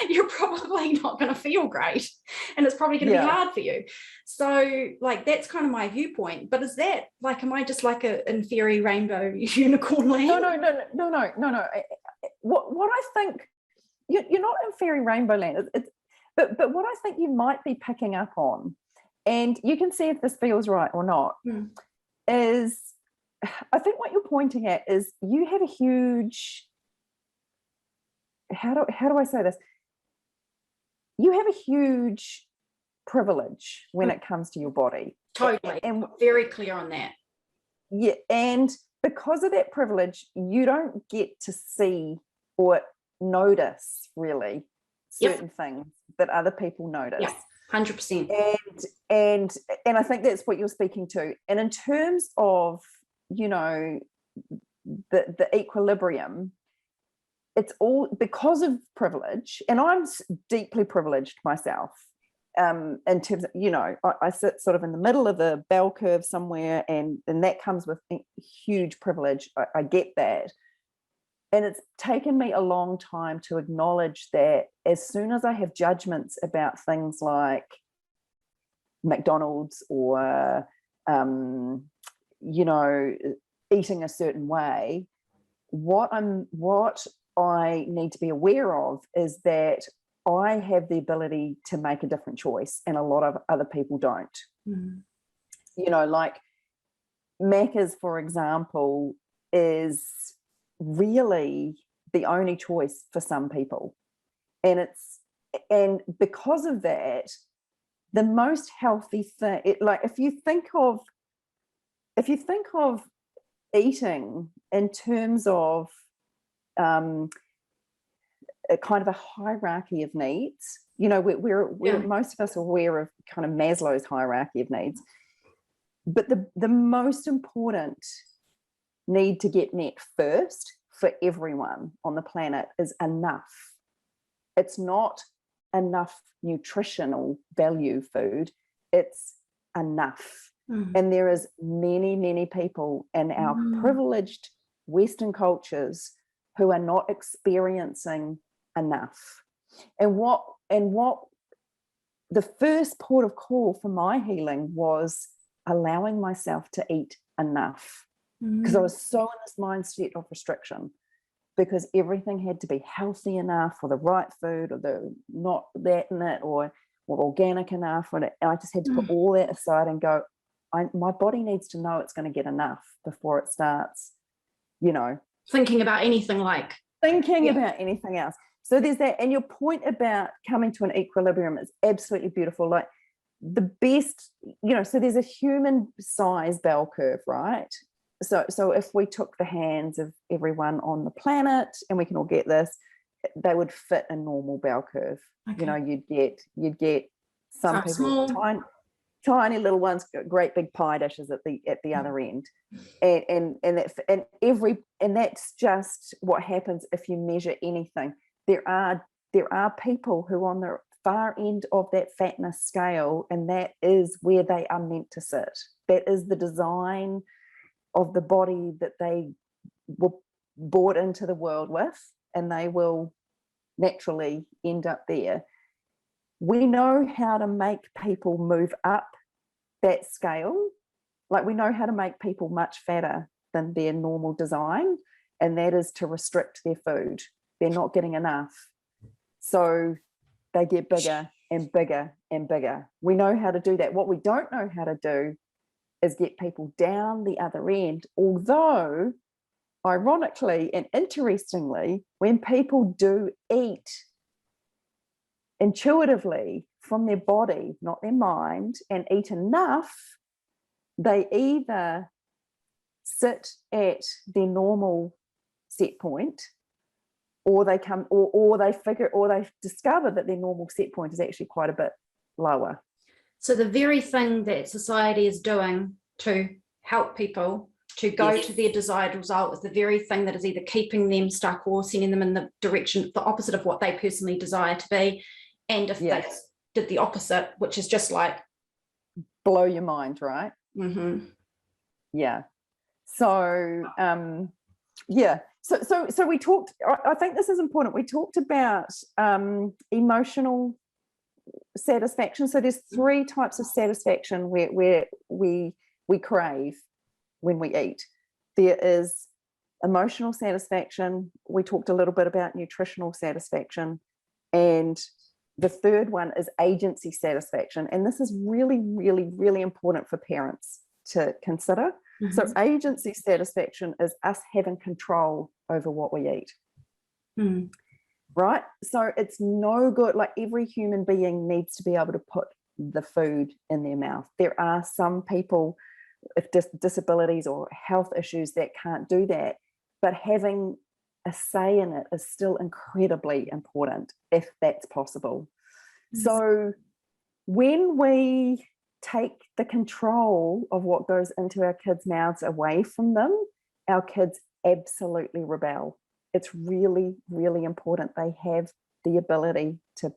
Speaker 1: you're probably not going to feel great. And it's probably going to be hard for you. So that's kind of my viewpoint. But is that am I just like in fairy rainbow unicorn land?
Speaker 2: No. What I think, you're not in fairy rainbow land. But what I think you might be picking up on, and you can see if this feels right or not, is I think what you're pointing at is you have a huge, how do I say this? You have a huge privilege when it comes to your body.
Speaker 1: Totally. And very clear on that.
Speaker 2: Yeah. And because of that privilege, you don't get to see or notice really certain things that other people notice.
Speaker 1: Yeah. 100%.
Speaker 2: And I think that's what you're speaking to. And in terms of, the equilibrium, it's all because of privilege. And I'm deeply privileged myself. In terms of, I sit sort of in the middle of the bell curve somewhere, and that comes with huge privilege. I get that. And it's taken me a long time to acknowledge that as soon as I have judgments about things like McDonald's or, eating a certain way, what I need to be aware of is that I have the ability to make a different choice, and a lot of other people don't. Like Macca's, for example, is really the only choice for some people, and it's and because of that, the most healthy thing, if you think of eating in terms of a kind of a hierarchy of needs, we're most of us are aware of kind of Maslow's hierarchy of needs, but the most important need to get met first for everyone on the planet is enough. It's not enough nutritional value food, it's enough. And there is many people in our privileged Western cultures who are not experiencing enough. And what the first port of call for my healing was allowing myself to eat enough, because I was so in this mindset of restriction, because everything had to be healthy enough, or the right food, or the not that in it, or organic enough, and I just had to put all that aside and go, my body needs to know it's going to get enough before it starts,
Speaker 1: thinking about anything like
Speaker 2: about anything else. So there's that. And your point about coming to an equilibrium is absolutely beautiful. Like the best, so there's a human size bell curve, right? So if we took the hands of everyone on the planet, and we can all get this, they would fit a normal bell curve. Okay. You'd get some people small, tiny little ones, great big pie dishes at the other end, and that's just what happens if you measure anything. There are people who on the far end of that fatness scale, and that is where they are meant to sit. That is the design of the body that they were brought into the world with, and they will naturally end up there. We know how to make people move up that scale. Like we know how to make people much fatter than their normal design, and that is to restrict their food. They're not getting enough, so they get bigger and bigger and bigger. We know how to do that. What we don't know how to do is get people down the other end, although ironically and interestingly, when people do eat intuitively from their body, not their mind, and eat enough, they either sit at their normal set point, or they come, or they discover that their normal set point is actually quite a bit lower. So
Speaker 1: the very thing that society is doing to help people to go to their desired result is the very thing that is either keeping them stuck or sending them in the direction, the opposite of what they personally desire to be. And if they did the opposite, which is just like
Speaker 2: blow your mind, right? Yeah. So So we talked, I think this is important. We talked about emotional satisfaction. So there's 3 types of satisfaction where we crave when we eat. There is emotional satisfaction. We talked a little bit about nutritional satisfaction. And the third one is agency satisfaction. And this is really, really, really important for parents to consider. So agency satisfaction is us having control over what we eat. Right? So it's no good, like every human being needs to be able to put the food in their mouth. There are some people with disabilities or health issues that can't do that, but having a say in it is still incredibly important if that's possible. So when we take the control of what goes into our kids' mouths away from them, our kids absolutely rebel. It's really, really important they have the ability to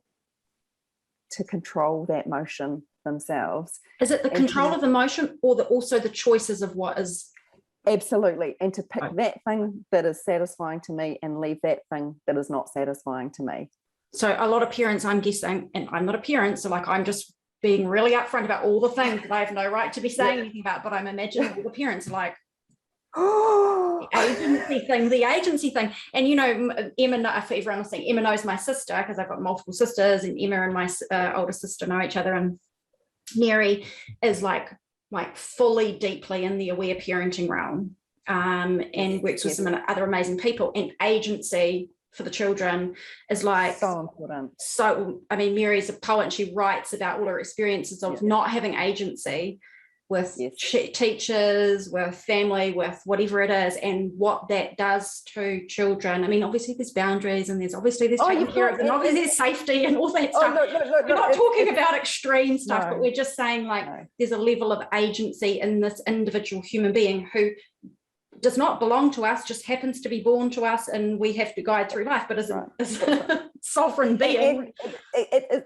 Speaker 2: control that motion themselves.
Speaker 1: Is it the control of emotion, or also the choices of what is?
Speaker 2: Absolutely. And to pick that thing that is satisfying to me and leave that thing that is not satisfying to me.
Speaker 1: So a lot of parents, I'm guessing, and I'm not a parent, so like I'm just being really upfront about all the things that I have no right to be saying anything about, but I'm imagining all the parents are like, the agency thing. And, Emma, for everyone listening, Emma knows my sister because I've got multiple sisters, and Emma and my older sister know each other, and Mary is like fully deeply in the aware parenting realm, and works with some other amazing people. And agency for the children is like
Speaker 2: so important.
Speaker 1: So, I mean, Mary's a poet and she writes about all her experiences of not having agency with teachers, with family, with whatever it is, and what that does to children. I mean, obviously there's boundaries and there's taking care of them, obviously there's safety and all that stuff. We're not talking about extreme stuff, but we're just saying like there's a level of agency in this individual human being who does not belong to us, just happens to be born to us, and we have to guide through life, but as a sovereign being.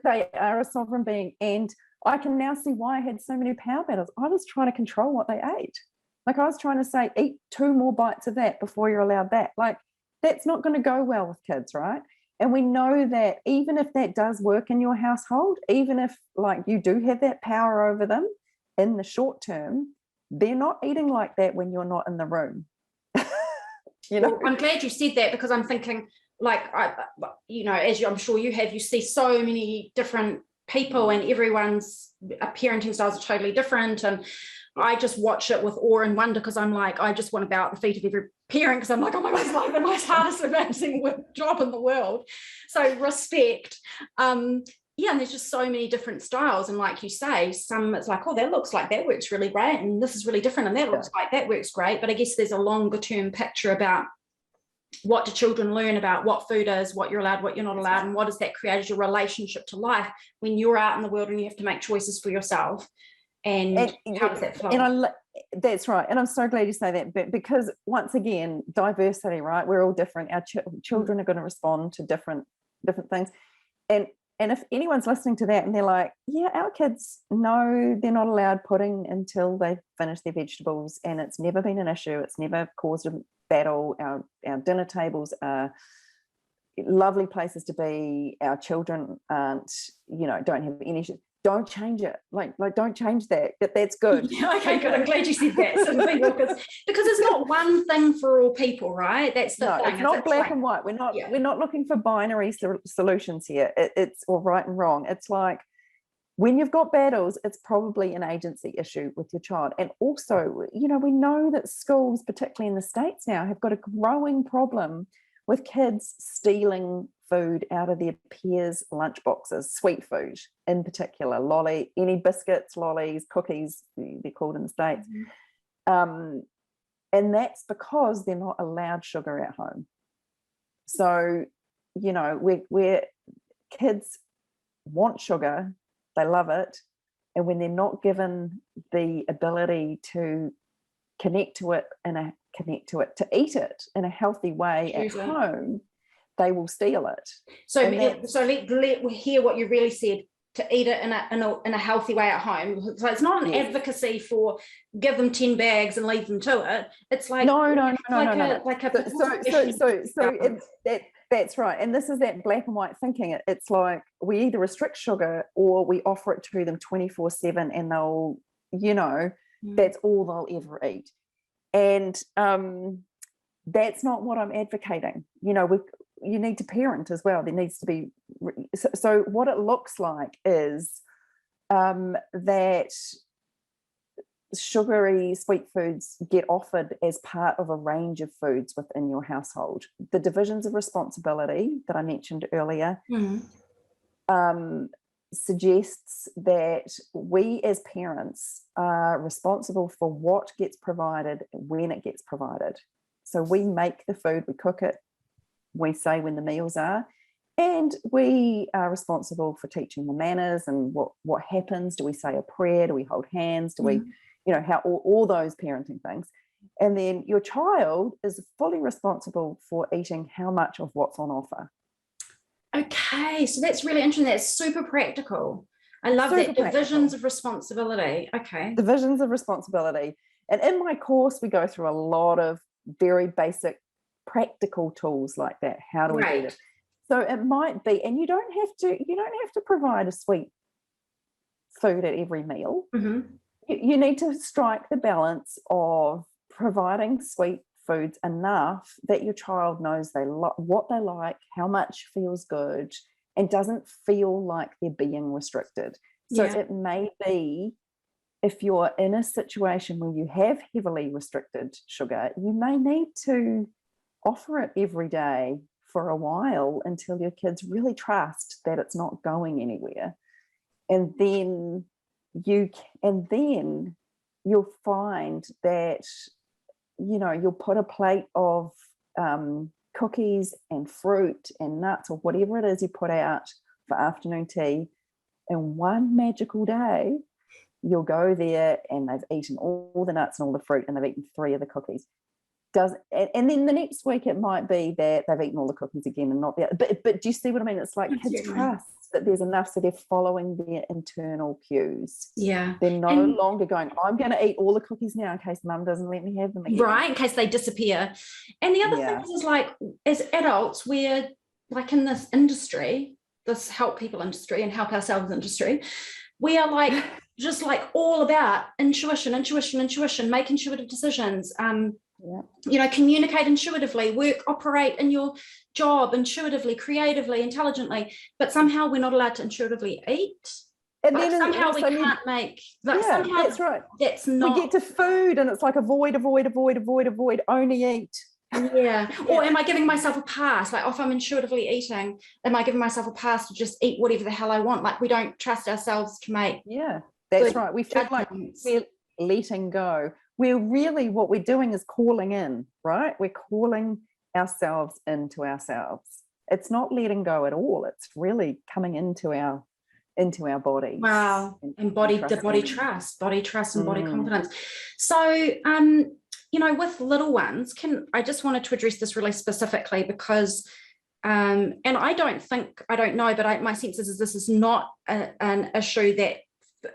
Speaker 2: They are a sovereign being, and I can now see why I had so many power battles. I was trying to control what they ate. Like I was trying to say, eat 2 more bites of that before you're allowed that. Like that's not going to go well with kids, right? And we know that even if that does work in your household, even if like you do have that power over them in the short term, they're not eating like that when you're not in the room.
Speaker 1: Well, I'm glad you said that, because I'm thinking like, as I'm sure you have, you see so many different people and everyone's parenting styles are totally different. And I just watch it with awe and wonder, because I'm like, I just want to bow at the feet of every parent, because I'm like, oh my God, it's like the most hardest, amazing job in the world. So respect. And there's just so many different styles. And like you say, some it's like, oh, that looks like that works really great. And this is really different. And that looks like that works great. But I guess there's a longer term picture about what do children learn about what food is, what you're allowed, what you're not allowed, and what does that create as your relationship to life when you're out in the world and you have to make choices for yourself. And how does that flow?
Speaker 2: That's right. And I'm so glad you say that, but because once again, diversity, right? We're all different. Our children are going to respond to different things. And if anyone's listening to that and they're like, yeah, our kids know they're not allowed pudding until they finish their vegetables, and it's never been an issue, it's never caused a battle, our dinner tables are lovely places to be, our children aren't, don't have any issues, don't change it. Like don't change that. That's good.
Speaker 1: Okay, good. I'm glad you said that. So because it's not one thing for all people, right? That's the thing.
Speaker 2: It's not black and white. We're not looking for binary solutions here. It's or right and wrong. It's like when you've got battles, it's probably an agency issue with your child. And also, we know that schools, particularly in the States now, have got a growing problem with kids stealing food out of their peers' lunch boxes, sweet food in particular, any biscuits, lollies, cookies, they're called in the States. And that's because they're not allowed sugar at home. So, where kids want sugar, they love it. And when they're not given the ability to connect to it, to eat it in a healthy way at home, they will steal it.
Speaker 1: So let hear what you really said, to eat it in a healthy way at home. So it's not an advocacy for give them 10 bags and leave them to it. It's like no. That's right. And this is that black and white thinking. It's like we either restrict sugar or we offer it to them 24/7, and they'll, that's all they'll ever eat. And that's not what I'm advocating. You need to parent as well. There needs to be so what it looks like is that sugary sweet foods get offered as part of a range of foods within your household. The divisions of responsibility that I mentioned earlier suggests that we as parents are responsible for what gets provided when it gets provided. So we make the food, we cook it, we say when the meals are, and we are responsible for teaching the manners and what happens. Do we say a prayer? Do we hold hands? Do we, how all those parenting things. And then your child is fully responsible for eating how much of what's on offer. Okay, so that's really interesting. That's super practical. I love that. Divisions of responsibility. Okay.
Speaker 2: Divisions of responsibility. And in my course, we go through a lot of very basic practical tools like that. How do we do this? So it might be, and you don't have to provide a sweet food at every meal. You need to strike the balance of providing sweet foods enough that your child knows what they like, how much feels good, and doesn't feel like they're being restricted. So it may be, if you're in a situation where you have heavily restricted sugar, you may need to offer it every day for a while until your kids really trust that it's not going anywhere. And then you'll find that, you'll put a plate of cookies and fruit and nuts or whatever it is you put out for afternoon tea, and one magical day you'll go there and they've eaten all the nuts and all the fruit and they've eaten 3 of the cookies. And then the next week it might be that they've eaten all the cookies again and not the other. But do you see what I mean? It's like kids trust that there's enough, so they're following their internal cues.
Speaker 1: Yeah.
Speaker 2: They're no longer going, I'm going to eat all the cookies now in case mum doesn't let me have them again.
Speaker 1: Right, in case they disappear. And the other thing is like, as adults, we're like in this industry, this help people industry and help ourselves industry, we are like just like all about intuition, make intuitive decisions, communicate intuitively, operate in your job intuitively, creatively, intelligently, but somehow we're not allowed to intuitively eat. And then somehow we can't make that. Somehow
Speaker 2: that's right.
Speaker 1: That's not.
Speaker 2: We get to food and it's like avoid, only eat.
Speaker 1: Yeah. Or am I giving myself a pass? Like, if I'm intuitively eating, am I giving myself a pass to just eat whatever the hell I want? Like, we don't trust ourselves to make.
Speaker 2: Yeah, that's right. We feel like we're letting go. We're really, what we're doing is calling in, right? We're calling ourselves into ourselves. It's not letting go at all. It's really coming into our body.
Speaker 1: Wow. And body trust and body confidence. So, with little ones, I just wanted to address this really specifically because, and I don't know, but my sense is this is not an issue that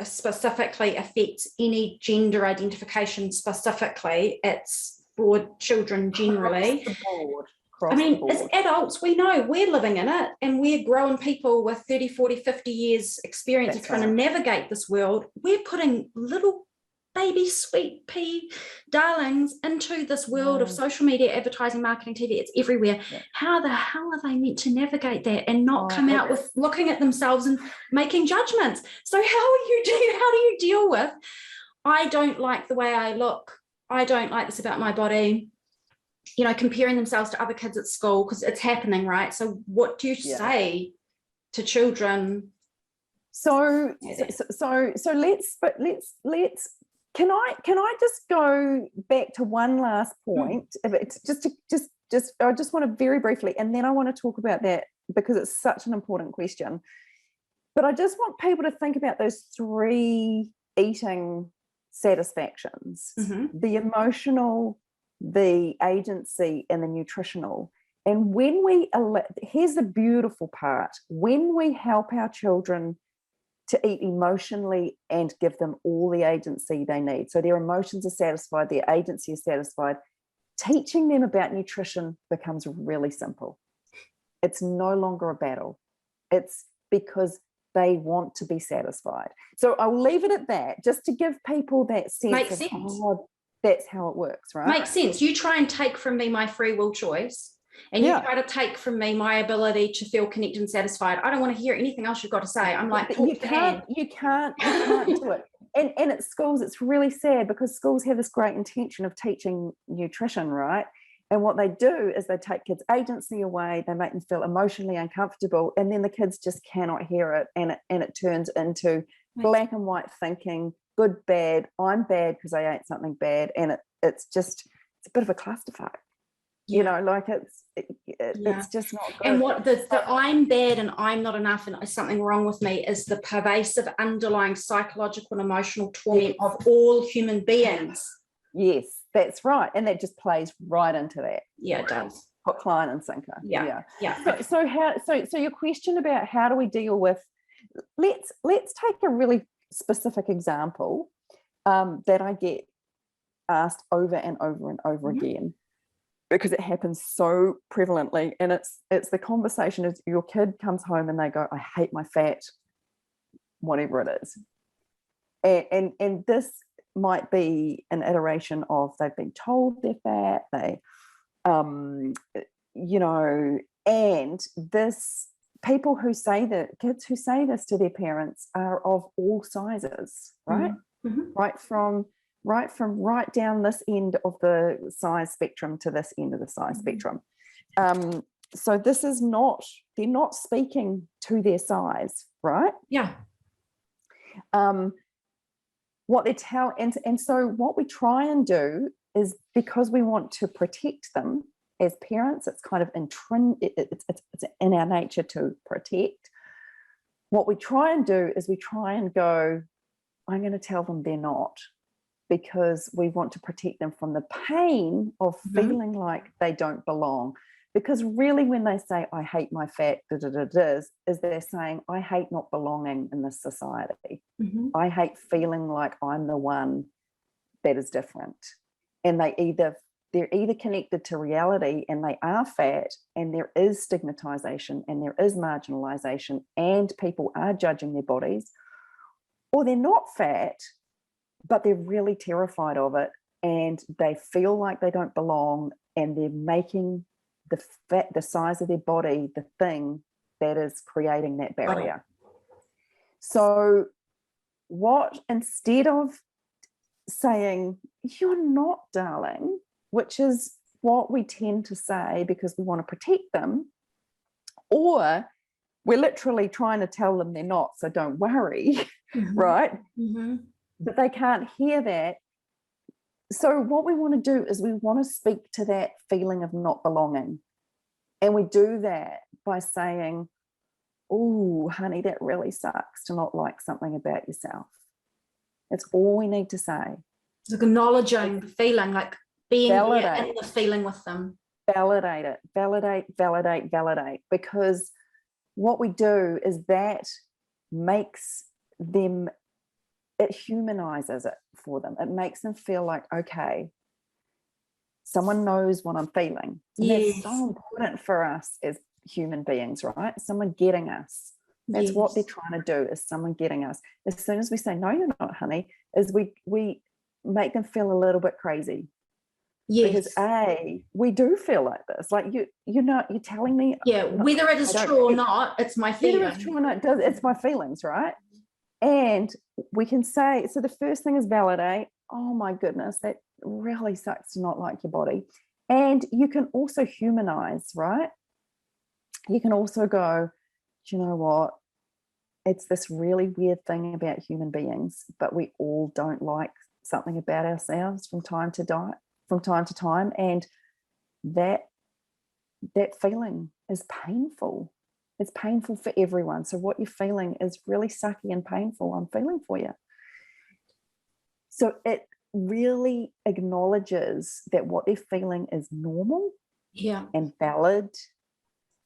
Speaker 1: specifically affects any gender identification specifically. It's for children generally.
Speaker 2: Across the board.
Speaker 1: As adults, we know we're living in it and we're grown people with 30, 40, 50 years experience of trying to navigate this world. We're putting little baby sweet pea darlings into this world of social media, advertising, marketing, TV. It's everywhere. Yeah. How the hell are they meant to navigate that and not come out with looking at themselves and making judgments? So how do you deal with, I don't like the way I look, I don't like this about my body, comparing themselves to other kids at school, because it's happening, right? So what do you say to children? So let's can I just go back to one last point? It's just I just want to very briefly, and then I want to talk about that because it's such an important question. But I just want people to think about those 3 eating satisfactions: the emotional, the agency, and the nutritional. And when here's the beautiful part: when we help our children to eat emotionally and give them all the agency they need, so their emotions are satisfied, their agency is satisfied, teaching them about nutrition becomes really simple. It's no longer a battle. It's because they want to be satisfied. So I'll leave it at that, just to give people that sense of that's how it works, right? Makes sense. You try and take from me my free will choice, and you try to take from me my ability to feel connected and satisfied. I don't want to hear anything else you've got to say. I'm like,
Speaker 2: you can't do it. And at schools, it's really sad because schools have this great intention of teaching nutrition, right? And what they do is they take kids' agency away, they make them feel emotionally uncomfortable, and then the kids just cannot hear it, and it turns into black and white thinking, good, bad, I'm bad because I ate something bad, and it's a bit of a clusterfuck. It's just not good.
Speaker 1: And what the I'm bad and I'm not enough and there's something wrong with me is the pervasive underlying psychological and emotional torment of all human beings.
Speaker 2: Yes, that's right. And that just plays right into that.
Speaker 1: Yeah, it does.
Speaker 2: Hook, line and sinker.
Speaker 1: Yeah.
Speaker 2: So your question about how do we deal with, let's take a really specific example that I get asked over and over and over again, because it happens so prevalently, and it's the conversation is your kid comes home and they go, I hate my fat, whatever it is. And this might be an iteration of they've been told they're fat, and this people who say that, kids who say this to their parents are of all sizes, right? Right down this end of the size spectrum to this end of the size spectrum. So this is not, they're not speaking to their size, right?
Speaker 1: Yeah.
Speaker 2: What they tell, and so what we try and do is, because we want to protect them as parents, it's kind of it's in our nature to protect. What we try and do is we try and go, I'm going to tell them they're not, because we want to protect them from the pain of feeling like they don't belong. Because really, when they say, I hate my fat, is they're saying, I hate not belonging in this society. I hate feeling like I'm the one that is different. And they're either connected to reality and they are fat, and there is stigmatization and there is marginalization and people are judging their bodies, or they're not fat, but they're really terrified of it and they feel like they don't belong, and they're making the size of their body the thing that is creating that barrier. So what, instead of saying, you're not, darling, which is what we tend to say because we want to protect them, or we're literally trying to tell them they're not, so don't worry, right? But they can't hear that. So what we want to do is we want to speak to that feeling of not belonging. And we do that by saying, oh, honey, that really sucks to not like something about yourself. That's all we need to say.
Speaker 1: It's acknowledging the feeling, like being there in the feeling with them.
Speaker 2: Validate it, validate, because what we do is that makes them, it humanizes it for them. It makes them feel like, okay, someone knows what I'm feeling. And that's so important for us as human beings, right? Someone getting us. That's what they're trying to do, is someone getting us. As soon as we say, no, you're not, honey, is we make them feel a little bit crazy. Because we do feel like this. Like you're telling me.
Speaker 1: Whether it is true or not, it's my feeling.
Speaker 2: Whether it's true or not, it's my feelings, right? And we can say, so the first thing is validate. Oh my goodness, that really sucks to not like your body. And you can also humanize, right? You can also go, do you know what? It's this really weird thing about human beings, but we all don't like something about ourselves from time to time. And that feeling is painful. It's painful for everyone. So what you're feeling is really sucky and painful. I'm feeling for you. So it really acknowledges that what they're feeling is normal and valid.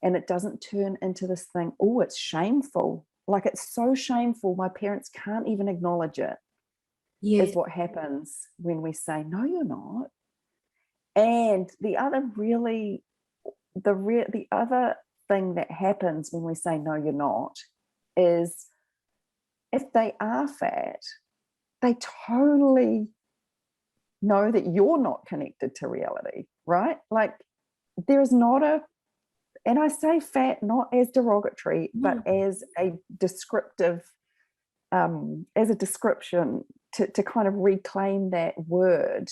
Speaker 2: And it doesn't turn into this thing, oh, it's shameful. Like, it's so shameful, my parents can't even acknowledge it. Is what happens when we say, no, you're not. And the other thing that happens when we say, no, you're not, is if they are fat, they totally know that you're not connected to reality, right? Like, there's not and I say fat not as derogatory, but as a descriptive, as a description to kind of reclaim that word,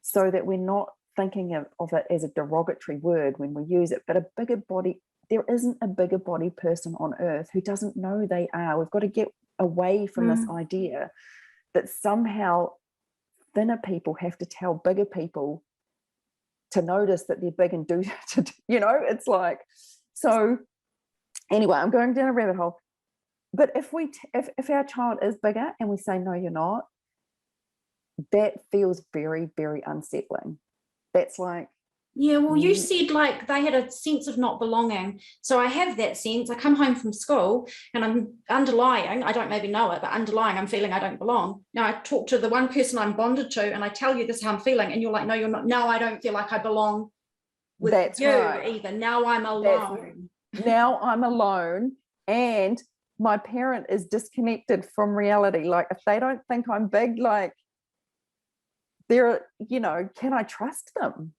Speaker 2: so that we're not thinking of it as a derogatory word when we use it. But a bigger body, there isn't a bigger body person on earth who doesn't know they are. We've got to get away from this idea that somehow thinner people have to tell bigger people to notice that they're big and do, it's like, so anyway, I'm going down a rabbit hole. But if our child is bigger and we say, no, you're not, that feels very, very unsettling. That's like,
Speaker 1: you said like they had a sense of not belonging. So I have that sense. I come home from school and I'm underlying, I don't maybe know it, but underlying, I'm feeling I don't belong. Now I talk to the one person I'm bonded to and I tell you this is how I'm feeling, and you're like, no, you're not. Now I don't feel like I belong with you either. Now I'm alone.
Speaker 2: Now I'm alone, and my parent is disconnected from reality. Like, if they don't think I'm big, like, they're, can I trust them?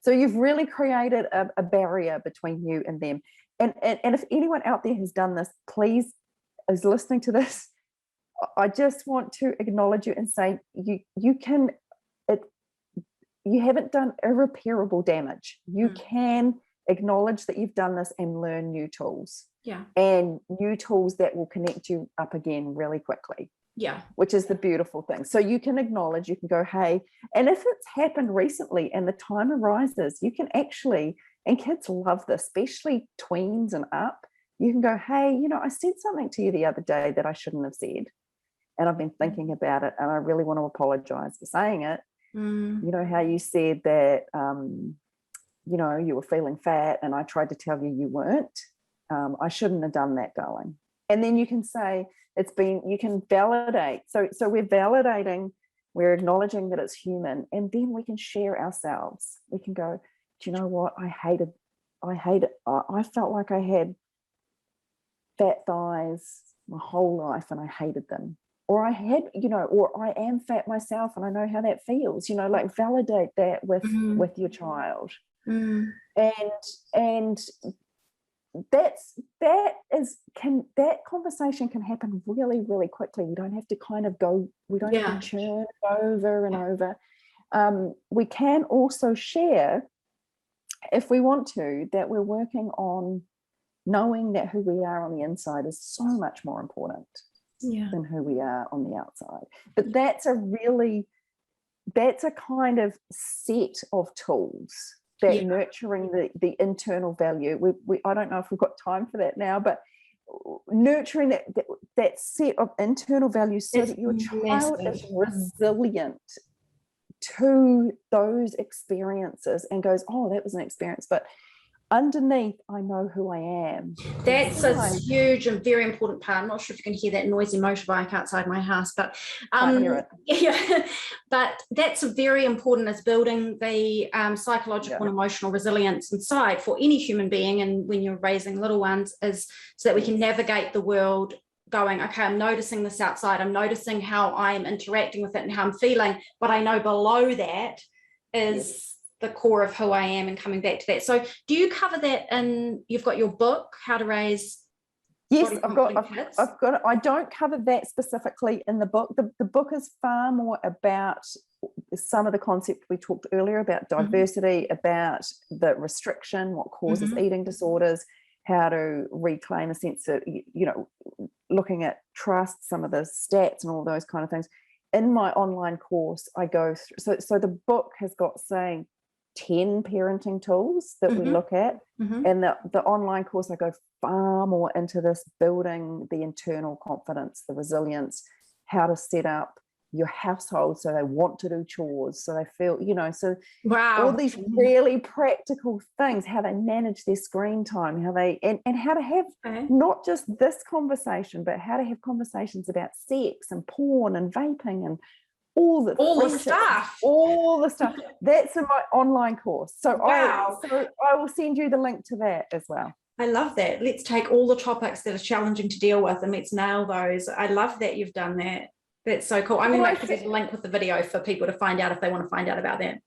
Speaker 2: So you've really created a barrier between you and them. And if anyone out there has done this, please, is listening to this, I just want to acknowledge you and say you haven't done irreparable damage. You can acknowledge that you've done this and learn new tools.
Speaker 1: Yeah.
Speaker 2: And new tools that will connect you up again really quickly.
Speaker 1: Yeah.
Speaker 2: Which is the beautiful thing. So you can acknowledge, you can go, hey, and if it's happened recently and the time arises, you can actually, and kids love this, especially tweens and up, you can go, hey, you know, I said something to you the other day that I shouldn't have said. And I've been thinking about it and I really want to apologize for saying it. You know how you said that, you know, you were feeling fat and I tried to tell you you weren't. I shouldn't have done that, darling. And then you can say, you can validate. So we're validating, we're acknowledging that it's human, and then we can share ourselves. We can go, do you know what? I felt like I had fat thighs my whole life and I hated them. Or I had, you know, or I am fat myself and I know how that feels, you know, like validate that with your child. And that conversation can happen really, really quickly. We don't have to kind of go, we don't have to churn over and over. We can also share, if we want to, that we're working on knowing that who we are on the inside is so much more important than who we are on the outside. But that's a kind of set of tools that nurturing the internal value. I don't know if we've got time for that now, but nurturing that set of internal values so that your child is resilient to those experiences and goes, oh, that was an experience, but underneath, I know who I am.
Speaker 1: That's a huge and very important part. I'm not sure if you can hear that noisy motorbike outside my house, but but that's very important, is building the psychological and emotional resilience inside for any human being. And when you're raising little ones, is so that we can navigate the world going, okay, I'm noticing this outside, I'm noticing how I'm interacting with it and how I'm feeling, but I know below that is the core of who I am, and coming back to that. So do you cover that in, you've got your book, How to Raise
Speaker 2: Yes, I've got it. I don't cover that specifically in the book. The book is far more about some of the concepts we talked earlier about diversity, about the restriction, what causes eating disorders, how to reclaim a sense of, you know, looking at trust, some of the stats and all those kind of things. In my online course, I go through, so the book has got, say, 10 parenting tools that we look at, and the online course I go far more into this, building the internal confidence, the resilience, how to set up your household so they want to do chores, so they feel, you know, so all these really practical things, how they manage their screen time, how they and how to have not just this conversation, but how to have conversations about sex and porn and vaping and all the stuff. That's in my online course. So I will send you the link to that as well.
Speaker 1: I love that. Let's take all the topics that are challenging to deal with and let's nail those. I love that you've done that. That's so cool. I'm going to put a link with the video for people to find out if they want to find out about that.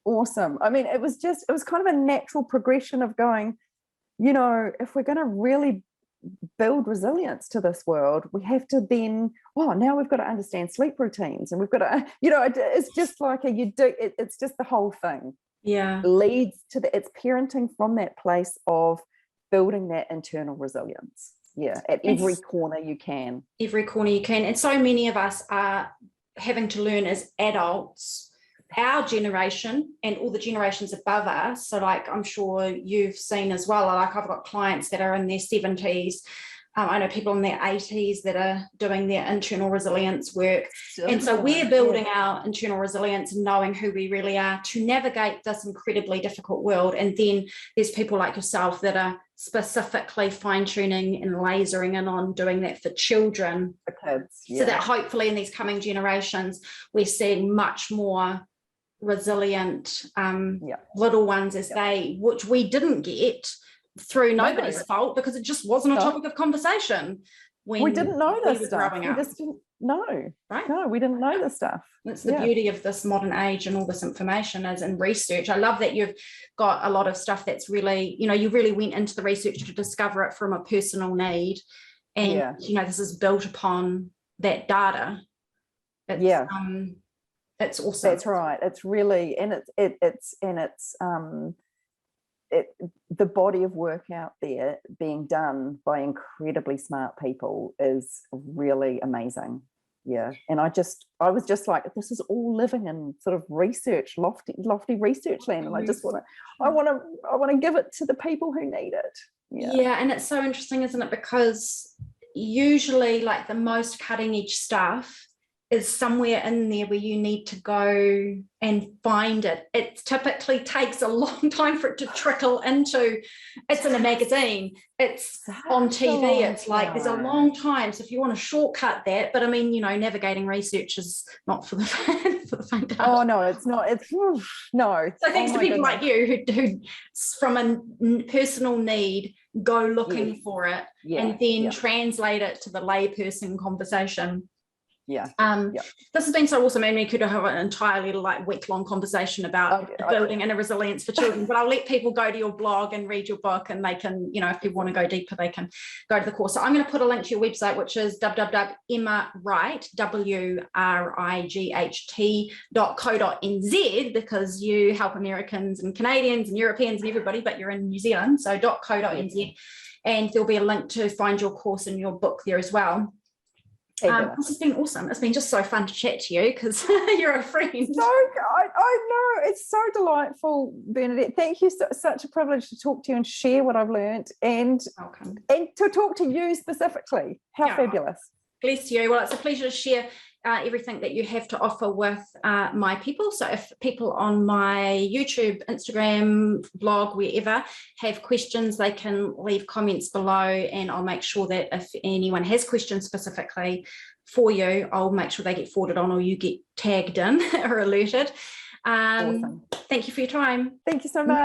Speaker 2: Awesome. I mean, it was kind of a natural progression of going, you know, if we're going to really build resilience to this world, we have to then, now we've got to understand sleep routines, and we've got to, you know, it's just like it's just the whole thing leads to it's parenting from that place of building that internal resilience at every corner you can.
Speaker 1: And so many of us are having to learn as adults, our generation and all the generations above us. So like, I'm sure you've seen as well, like I've got clients that are in their 70s. I know people in their 80s that are doing their internal resilience work. And so we're building our internal resilience and knowing who we really are to navigate this incredibly difficult world. And then there's people like yourself that are specifically fine-tuning and lasering in on doing that for children.
Speaker 2: For kids,
Speaker 1: so that hopefully in these coming generations, we're seeing much more resilient little ones as which we didn't get through nobody's fault, because it just wasn't a topic of conversation when
Speaker 2: we didn't know this stuff.
Speaker 1: We just
Speaker 2: didn't know.
Speaker 1: Right?
Speaker 2: No, we didn't know this stuff.
Speaker 1: That's the beauty of this modern age and all this information is in research. I love that you've got a lot of stuff that's really, you know, you really went into the research to discover it from a personal need, and you know, this is built upon that data. It's awesome.
Speaker 2: That's right. It's really, and the body of work out there being done by incredibly smart people is really amazing. Yeah. And I was just like, this is all living in sort of research, lofty research land. And I want to give it to the people who need it.
Speaker 1: Yeah. And it's so interesting, isn't it? Because usually like the most cutting edge stuff is somewhere in there where you need to go and find it. It typically takes a long time for it to trickle into, it's in a magazine, it's on TV, it's like, there's a long time. So if you want to shortcut that, but I mean, navigating research is not for the faint.
Speaker 2: Oh, no, it's not. It's, no.
Speaker 1: So thanks to people like you who from a personal need, go looking for it and then translate it to the layperson conversation. This has been so awesome, and we could have an entirely week-long conversation about building inner resilience for children, but I'll let people go to your blog and read your book, and they can, if people want to go deeper, they can go to the course. So I'm going to put a link to your website, which is www.emmawright, WRIGHT.co.nz, because you help Americans and Canadians and Europeans and everybody, but you're in New Zealand, so .co.nz, and there'll be a link to find your course and your book there as well. This has been awesome. It's been just so fun to chat to you because you're a friend.
Speaker 2: So I know, it's so delightful, Bernadette. Thank you. Such a privilege to talk to you and share what I've learned, and to talk to you specifically. How fabulous.
Speaker 1: Bless you. Well, it's a pleasure to share everything that you have to offer with my people. So if people on my YouTube, Instagram, blog, wherever have questions, they can leave comments below, and I'll make sure that if anyone has questions specifically for you, I'll make sure they get forwarded on, or you get tagged in or alerted.
Speaker 2: Awesome.
Speaker 1: Thank you for your time.
Speaker 2: Thank you so much.